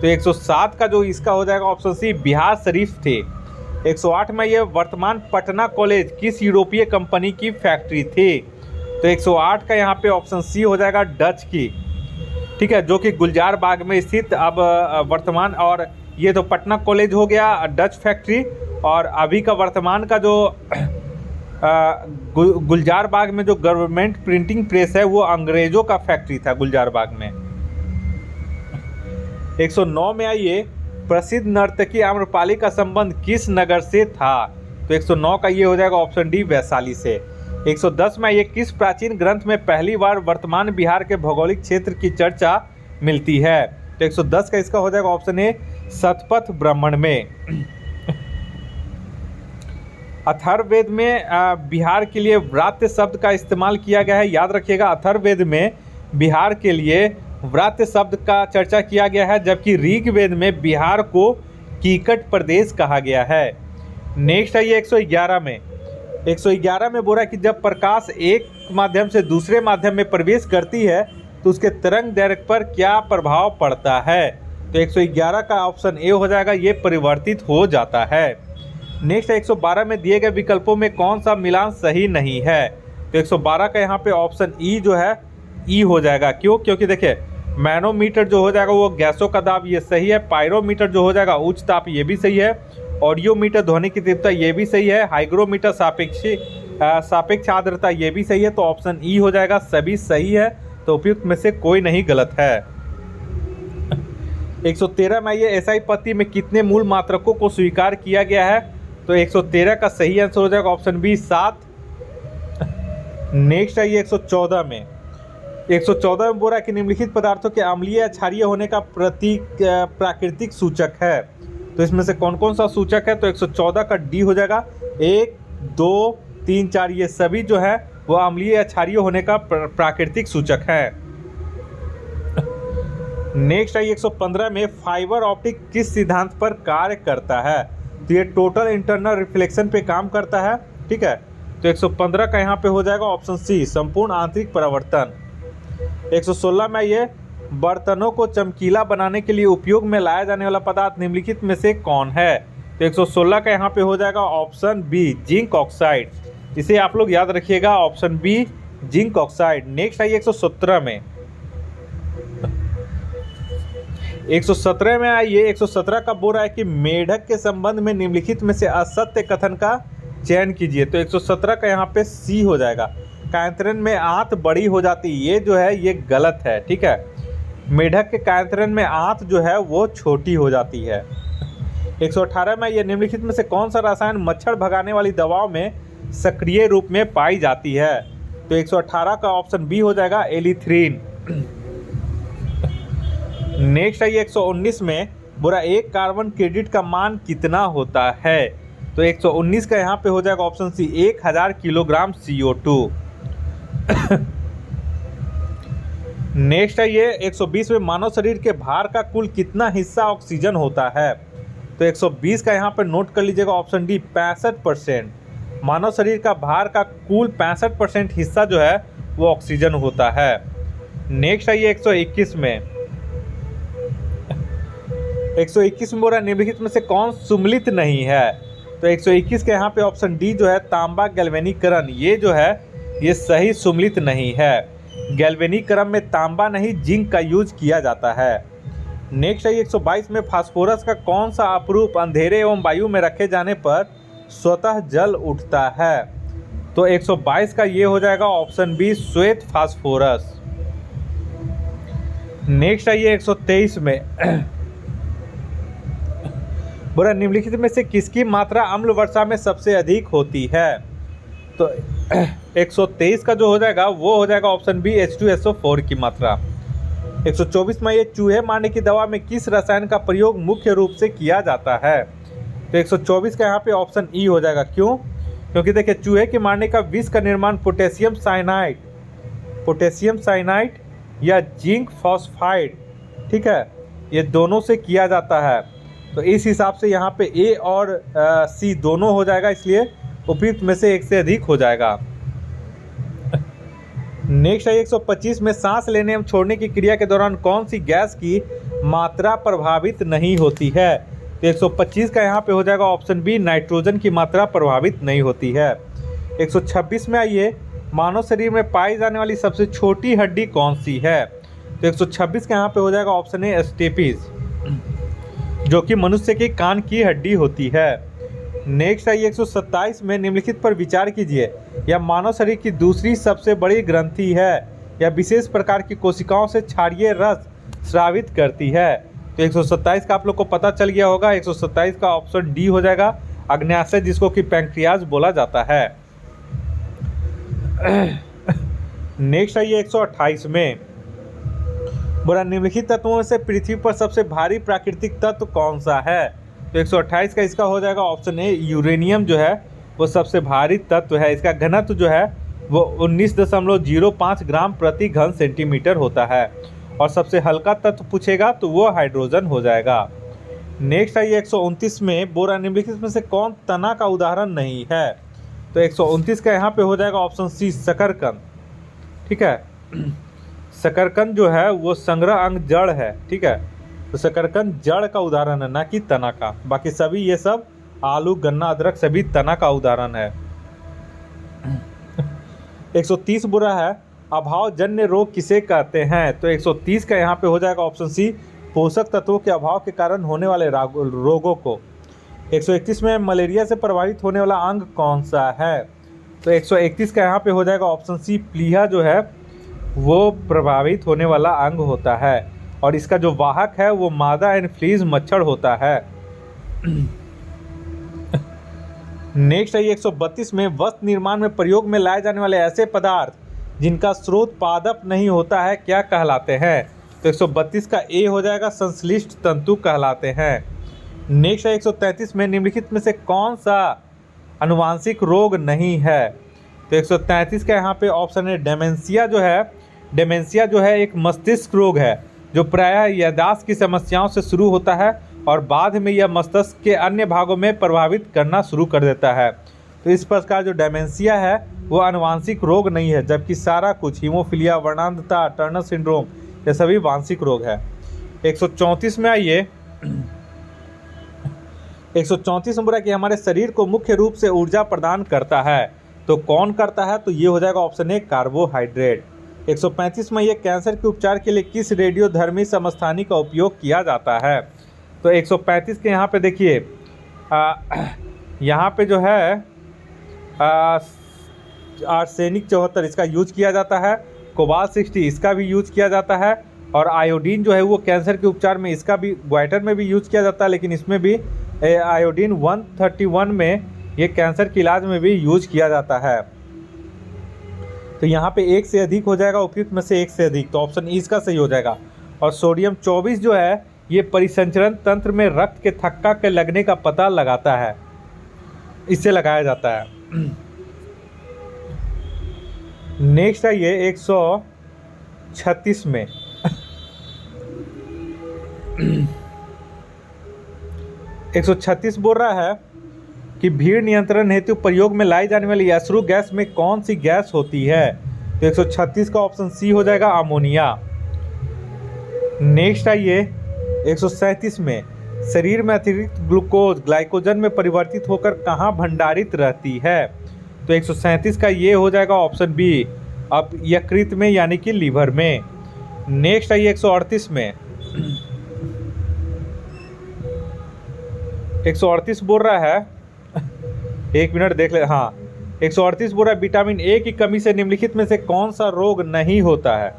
तो 107 का जो इसका हो जाएगा ऑप्शन सी, बिहार शरीफ थे। 108 में ये वर्तमान पटना कॉलेज किस यूरोपीय कंपनी की फैक्ट्री थी? तो 108 का यहाँ पे ऑप्शन सी हो जाएगा, डच की। ठीक है, जो कि गुलजार बाग में स्थित अब वर्तमान, और ये तो पटना कॉलेज हो गया, डच फैक्ट्री, और अभी का वर्तमान का जो गुलजार बाग में जो गवर्नमेंट प्रिंटिंग प्रेस है वो अंग्रेजों का फैक्ट्री था गुलजार बाग में। 109 में आइए, प्रसिद्ध नर्तकी आम्रपाली का संबंध किस नगर से था? तो 109 का ये हो जाएगा ऑप्शन डी, वैशाली से। 110 में ये किस प्राचीन ग्रंथ में पहली बार वर्तमान बिहार के भौगोलिक क्षेत्र की चर्चा मिलती है? तो 110 का इसका हो जाएगा ऑप्शन ए, शतपथ ब्राह्मण में। अथर्ववेद में बिहार के लिए व्रात्य शब्द का इस्तेमाल किया गया है। याद रखिएगा, अथर्ववेद में बिहार के लिए व्रात्य शब्द का चर्चा किया गया है, जबकि ऋग्वेद में बिहार को कीकट प्रदेश कहा गया है। नेक्स्ट है ये 111 में। 111 में बोला कि जब प्रकाश एक माध्यम से दूसरे माध्यम में प्रवेश करती है तो उसके तरंग दैर्घ्य पर क्या प्रभाव पड़ता है? तो 111 का ऑप्शन ए हो जाएगा, ये परिवर्तित हो जाता है। नेक्स्ट है 112 में दिए गए विकल्पों में कौन सा मिलान सही नहीं है? तो 112 का यहाँ पे ऑप्शन ई जो है, ई हो जाएगा। क्यों? क्योंकि देखिए मैनोमीटर जो हो जाएगा वो गैसों का दाब, ये सही है। पायरोमीटर जो हो जाएगा उच्च ताप, ये भी सही है। ऑडियोमीटर ध्वनि की तीव्रता, ये भी सही है। हाइग्रोमीटर सापेक्ष आर्द्रता, ये भी सही है। तो ऑप्शन ई हो जाएगा, सभी सही है। तो उपयुक्त में से कोई नहीं गलत है। 113 में ये एसआई पद्धति में कितने मूल मात्रकों को स्वीकार किया गया है? तो 113 का सही आंसर हो जाएगा ऑप्शन बी, 7। नेक्स्ट है ये 114 में। 114 में बोला कि निम्नलिखित पदार्थों के अम्लीय या क्षारीय होने का प्राकृतिक सूचक है। तो इसमें से कौन कौन सा सूचक है? तो 114 का डी हो जाएगा। 1, 2, 3, 4 ये सभी जो है वो अम्लीय या क्षारीय होने का प्राकृतिक सूचक है। नेक्स्ट है 115 में, फाइबर ऑप्टिक किस सिद्धांत पर कार्य करता है? तो ये टोटल इंटरनल रिफ्लेक्शन पे काम करता है। ठीक है, तो 115 का यहाँ पे हो जाएगा ऑप्शन सी, संपूर्ण आंतरिक परावर्तन। 116 में ये बर्तनों को चमकीला बनाने के लिए उपयोग में लाया जाने वाला पदार्थ निम्नलिखित में से कौन है? तो तो 116 का यहाँ पे हो जाएगा ऑप्शन बी जिंक ऑक्साइड। इसे आप लोग याद रखिएगा, option B zinc oxide. Next आइए 117 में। 117 में आइए, 117 का बोल रहा है कि मेढक के संबंध में निम्नलिखित में से असत्य कथन का चयन कीजिए। तो 117 का यहाँ पे सी हो जाएगा, कायांतरण में आंत बड़ी हो जाती, ये जो है ये गलत है। ठीक है, मेढक के कायांतरण में आंत जो है वो छोटी हो जाती है। 118 में ये निम्नलिखित में से कौन सा रसायन मच्छर भगाने वाली दवाओं में सक्रिय रूप में पाई जाती है। तो 118 का ऑप्शन बी हो जाएगा एलिथ्रीन। नेक्स्ट आइए 119 में, बुरा एक कार्बन क्रेडिट का मान कितना होता है। तो 119 का यहाँ पे हो जाएगा option C 1000 kilogram CO2। Next आइए 120 में, मानव शरीर के भार का कुल कितना हिस्सा ऑक्सीजन होता है। तो 120 का यहाँ पे नोट कर लीजिएगा, ऑप्शन डी 65%। मानव शरीर का भार का कुल 65% हिस्सा जो है वो ऑक्सीजन होता है। नेक्स्ट आइए 121 में, 121 में बोला निम्नलिखित में से कौन सुमलित नहीं है। तो 121 के यहाँ पे ऑप्शन डी जो है तांबा गैल्वेनीकरण, ये जो है ये सही सुमलित नहीं है। गैल्वेनीकरण में तांबा नहीं जिंक का यूज किया जाता है। नेक्स्ट है 122 में, फास्फोरस का कौन सा अपरूप अंधेरे एवं वायु में रखे जाने पर स्वतः जल उठता है। तो 122 का ये हो जाएगा ऑप्शन बी श्वेत फास्फोरस। नेक्स्ट आइए 123 में, बोला निम्नलिखित में से किसकी मात्रा अम्ल वर्षा में सबसे अधिक होती है। तो 123 का जो हो जाएगा वो हो जाएगा ऑप्शन बी H2SO4 की मात्रा। 124 में, ये चूहे मारने की दवा में किस रसायन का प्रयोग मुख्य रूप से किया जाता है। तो 124 का यहाँ पे ऑप्शन ई हो जाएगा। क्यों? क्योंकि देखिए चूहे के मारने का विष का निर्माण पोटेशियम साइनाइड या जिंक फॉस्फाइड, ठीक है, ये दोनों से किया जाता है। तो इस हिसाब से यहाँ पे ए और सी दोनों हो जाएगा, इसलिए उपयुक्त में से एक से अधिक हो जाएगा। नेक्स्ट है 125 में, सांस लेने एवं छोड़ने की क्रिया के दौरान कौन सी गैस की मात्रा प्रभावित नहीं होती है। तो 125 का यहाँ पे हो जाएगा ऑप्शन बी नाइट्रोजन की मात्रा प्रभावित नहीं होती है। 126 में आइए, मानव शरीर में पाई जाने वाली सबसे छोटी हड्डी कौन सी है। तो 126 का यहाँ पे हो जाएगा ऑप्शन ए स्टेपिस, जो कि मनुष्य के कान की हड्डी होती है। नेक्स्ट आइए 127 में, निम्नलिखित पर विचार कीजिए, यह मानव शरीर की दूसरी सबसे बड़ी ग्रंथि है, यह विशेष प्रकार की कोशिकाओं से क्षारीय रस स्रावित करती है। तो 127 का आप लोग को पता चल गया होगा, 127 का ऑप्शन डी हो जाएगा अग्न्याशय, जिसको कि पैंक्रियाज बोला जाता है। नेक्स्ट आइए 128 में, बोला निम्नलिखित तत्वों से पृथ्वी पर सबसे भारी प्राकृतिक तत्व कौन सा है। तो 128 का इसका हो जाएगा ऑप्शन ए यूरेनियम जो है वो सबसे भारी तत्व है। इसका घनत्व जो है वो 19.05 ग्राम प्रति घन सेंटीमीटर होता है। और सबसे हल्का तत्व पूछेगा तो वो हाइड्रोजन हो जाएगा। नेक्स्ट आइए 129 में, बोरा निम्नलिखित में से कौन तना का उदाहरण नहीं है। तो 129 का यहाँ पे हो जाएगा ऑप्शन सी शकरकंद, ठीक है। शकरकंद जो है वो संग्रह अंग जड़ है, ठीक है। तो शकरकंद जड़ का उदाहरण है, ना कि तना का। बाकी सभी ये सब आलू गन्ना अदरक सभी तना का उदाहरण है। 130 बुरा है, अभावजन्य रोग किसे कहते हैं। तो 130 का यहाँ पे हो जाएगा ऑप्शन सी पोषक तत्वों के अभाव के कारण होने वाले रोगों को। 131 में, मलेरिया से प्रभावित होने वाला अंग कौन सा है। तो 131 का यहाँ पे हो जाएगा ऑप्शन सी प्लीहा जो है वो प्रभावित होने वाला अंग होता है। और इसका जो वाहक है वो मादा एनफ्लीज मच्छर होता है। नेक्स्ट है 132 में, वस्त्र निर्माण में प्रयोग में लाए जाने वाले ऐसे पदार्थ जिनका स्रोत पादप नहीं होता है क्या कहलाते हैं। तो 132 का ए हो जाएगा संश्लिष्ट तंतु कहलाते हैं। नेक्स्ट है 133 में, निम्नलिखित में से कौन सा अनुवांशिक रोग नहीं है। तो 133 का यहाँ पे ऑप्शन है डेमेंशिया जो है। डेमेंशिया जो है एक मस्तिष्क रोग है जो प्रायः याददाश्त की समस्याओं से शुरू होता है और बाद में यह मस्तिष्क के अन्य भागों में प्रभावित करना शुरू कर देता है। तो इस प्रकार जो डेमेंशिया है वो आनुवांशिक रोग नहीं है, जबकि सारा कुछ हीमोफीलिया, वर्णांधता, टर्नर सिंड्रोम ये सभी वांशिक रोग है। 134 में आइए, 134 नंबर है कि हमारे शरीर को मुख्य रूप से ऊर्जा प्रदान करता है, तो कौन करता है? तो ये हो जाएगा ऑप्शन ए कार्बोहाइड्रेट। 135 में ये कैंसर के उपचार के लिए किस रेडियोधर्मी समस्थानी का उपयोग किया जाता है? तो 135 के यहाँ पे देखिए, यहाँ पे जो है आर्सेनिक 74 इसका यूज किया जाता है, कोबाल्ट 60 इसका भी यूज किया जाता है, और आयोडीन जो है वो कैंसर के उपचार में इसका भी ग्वाइटर में भी यूज किया जाता है, लेकिन इसमें भी आयोडीन 131 में ये कैंसर के इलाज में भी यूज किया जाता है। तो यहाँ पे एक से अधिक हो जाएगा, उपयुक्त में से एक से अधिक, तो ऑप्शन ई इसका सही हो जाएगा। और सोडियम 24 जो है ये परिसंचरण तंत्र में रक्त के थक्का के लगने का पता लगाता है, इससे लगाया जाता है। नेक्स्ट है ये 136 में 136 बोल रहा है कि भीड़ नियंत्रण हेतु प्रयोग में लाई जाने वाली अश्रु गैस में कौन सी गैस होती है? तो 136 का ऑप्शन सी हो जाएगा, अमोनिया। नेक्स्ट आइए 137 में शरीर में अतिरिक्त ग्लूकोज ग्लाइकोजन में परिवर्तित होकर कहाँ भंडारित रहती है? तो 137 का ये हो जाएगा ऑप्शन बी, अब यकृत में यानी कि लीवर में। नेक्स्ट आइए 138 में 138 बोल रहा है, एक मिनट देख ले, हाँ 138 बोल रहा है विटामिन ए की कमी से निम्नलिखित में से कौन सा रोग नहीं होता है?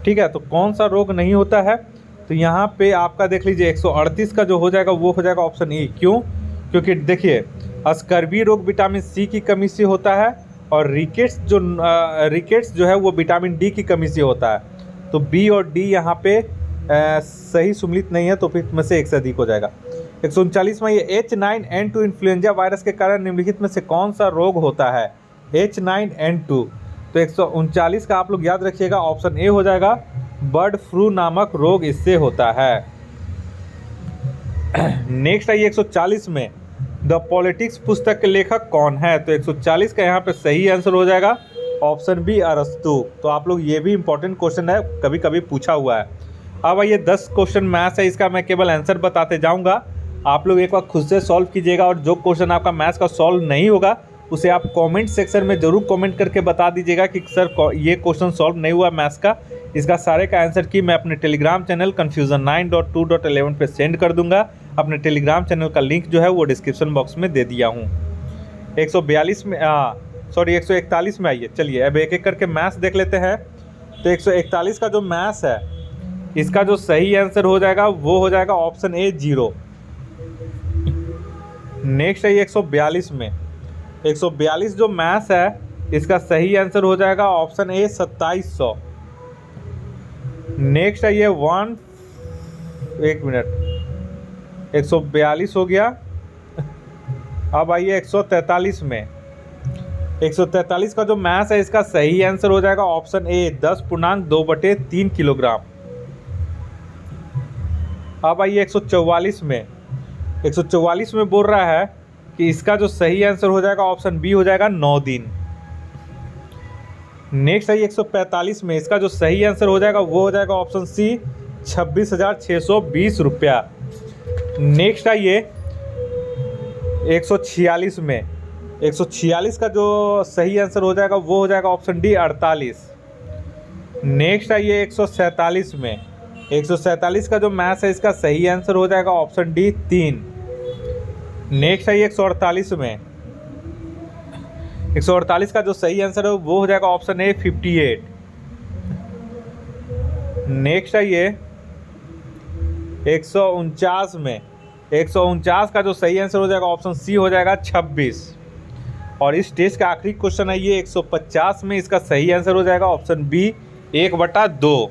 ठीक है, तो कौन सा रोग नहीं होता है? तो यहाँ पे आपका देख लीजिए 138 का जो हो जाएगा वो हो जाएगा ऑप्शन ई। क्यों? क्योंकि देखिए स्कर्वी रोग विटामिन सी की कमी से होता है, और रिकेट्स जो है वो विटामिन डी की कमी से होता है। तो बी और डी यहाँ पे सही सुमिलित नहीं है, तो फिर में से एक से अधिक हो जाएगा। 139 में ये H9N2 इन्फ्लुएंजा वायरस के कारण निम्नलिखित में से कौन सा रोग होता है? H9N2। तो 139 का आप लोग याद रखिएगा, ऑप्शन ए हो जाएगा, बर्ड फ्लू नामक रोग इससे होता है। नेक्स्ट आइए 140 में द पॉलिटिक्स पुस्तक के लेखक कौन है? तो 140 का यहाँ पे सही आंसर हो जाएगा ऑप्शन बी, अरस्तु। तो आप लोग ये भी इंपॉर्टेंट क्वेश्चन है, कभी कभी पूछा हुआ है। अब ये 10 क्वेश्चन मैथ्स है, इसका मैं केवल आंसर बताते जाऊंगा, आप लोग एक बार खुद से सॉल्व कीजिएगा, और जो क्वेश्चन आपका मैथ्स का सॉल्व नहीं होगा उसे आप कमेंट सेक्शन में ज़रूर कमेंट करके बता दीजिएगा कि सर ये क्वेश्चन सॉल्व नहीं हुआ मैथ्स का। इसका सारे का आंसर की मैं अपने टेलीग्राम चैनल confusion9.2.11 पे सेंड कर दूंगा। अपने टेलीग्राम चैनल का लिंक जो है वो डिस्क्रिप्शन बॉक्स में दे दिया हूँ। 142 में 141 में आइए, चलिए अब एक एक करके मैथ्स देख लेते हैं। तो 141 का जो मैथ्स है इसका जो सही आंसर हो जाएगा वो हो जाएगा ऑप्शन ए, 0। नेक्स्ट है 142 में 142 जो मैथ्स है इसका सही आंसर हो जाएगा ऑप्शन ए, 2700। नेक्स्ट है ये 142 हो गया। अब आइए 143 में 143 का जो मैथ्स है इसका सही आंसर हो जाएगा ऑप्शन ए, 10.2/3 किलोग्राम। अब आइए 144 में 144 में बोल रहा है कि इसका जो सही आंसर हो जाएगा ऑप्शन बी हो जाएगा, 9 दिन। नेक्स्ट है 145 में इसका जो सही आंसर हो जाएगा वो हो जाएगा ऑप्शन सी, 26,620 रुपया। नेक्स्ट आइए 146 में 146 का जो सही आंसर हो जाएगा वो हो जाएगा ऑप्शन डी, 48। नेक्स्ट आइए 147 में 147 का जो मैथ्स है इसका सही आंसर हो जाएगा ऑप्शन डी, 3। नेक्स्ट है 148 में 148 का जो सही आंसर है वो हो जाएगा ऑप्शन ए, 58। नेक्स्ट है ये 149 में 149 का जो सही आंसर हो जाएगा ऑप्शन सी हो जाएगा, 26। और इस टेस्ट का आखिरी क्वेश्चन है ये 150 में इसका सही आंसर हो जाएगा ऑप्शन बी, 1/2।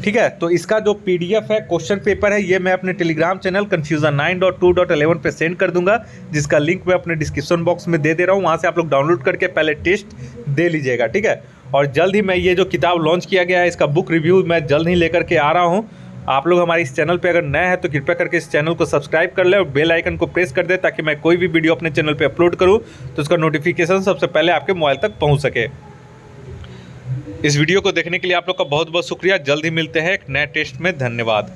ठीक है, तो इसका जो PDF है क्वेश्चन पेपर है ये मैं अपने टेलीग्राम चैनल confusion9.2.11 पे सेंड कर दूंगा, जिसका लिंक मैं अपने डिस्क्रिप्शन बॉक्स में दे रहा हूँ। वहाँ से आप लोग डाउनलोड करके पहले टेस्ट दे लीजिएगा। ठीक है, और जल्द ही मैं ये जो किताब लॉन्च किया गया है इसका बुक रिव्यू मैं जल्द ही लेकर के आ रहा हूँ। आप लोग हमारे इस चैनल पे अगर नए हैं तो कृपया करके इस चैनल को सब्सक्राइब कर ले और बेल आइकन को प्रेस कर दे, ताकि मैं कोई भी वीडियो अपने चैनल पे अपलोड करूँ तो उसका नोटिफिकेशन सबसे पहले आपके मोबाइल तक पहुँच सके। इस वीडियो को देखने के लिए आप लोग का बहुत बहुत शुक्रिया। जल्द ही मिलते हैं एक नए टेस्ट में। धन्यवाद।